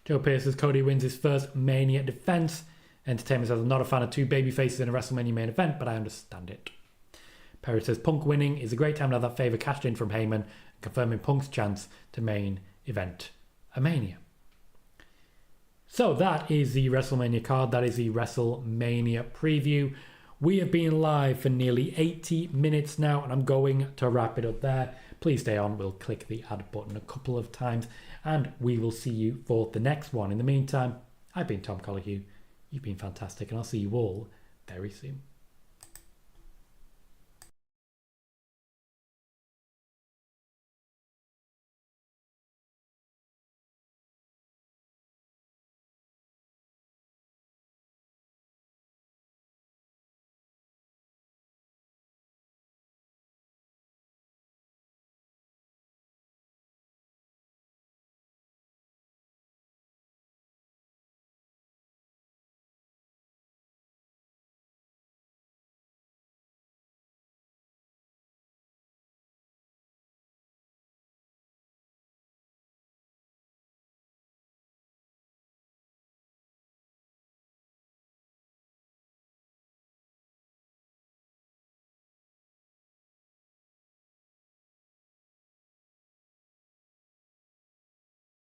Joe Pierce says, Cody wins his first Mania defense. Entertainment says, I'm not a fan of 2 babyfaces in a WrestleMania main event, but I understand it. Perry says, Punk winning is a great time to have that favour cashed in from Heyman, confirming Punk's chance to main event a Mania. So that is the WrestleMania card. That is the WrestleMania preview. We have been live for nearly 80 minutes now, and I'm going to wrap it up there. Please stay on. We'll click the add button a couple of times, and we will see you for the next one. In the meantime, I've been Tom Colohue. You've been fantastic, and I'll see you all very soon.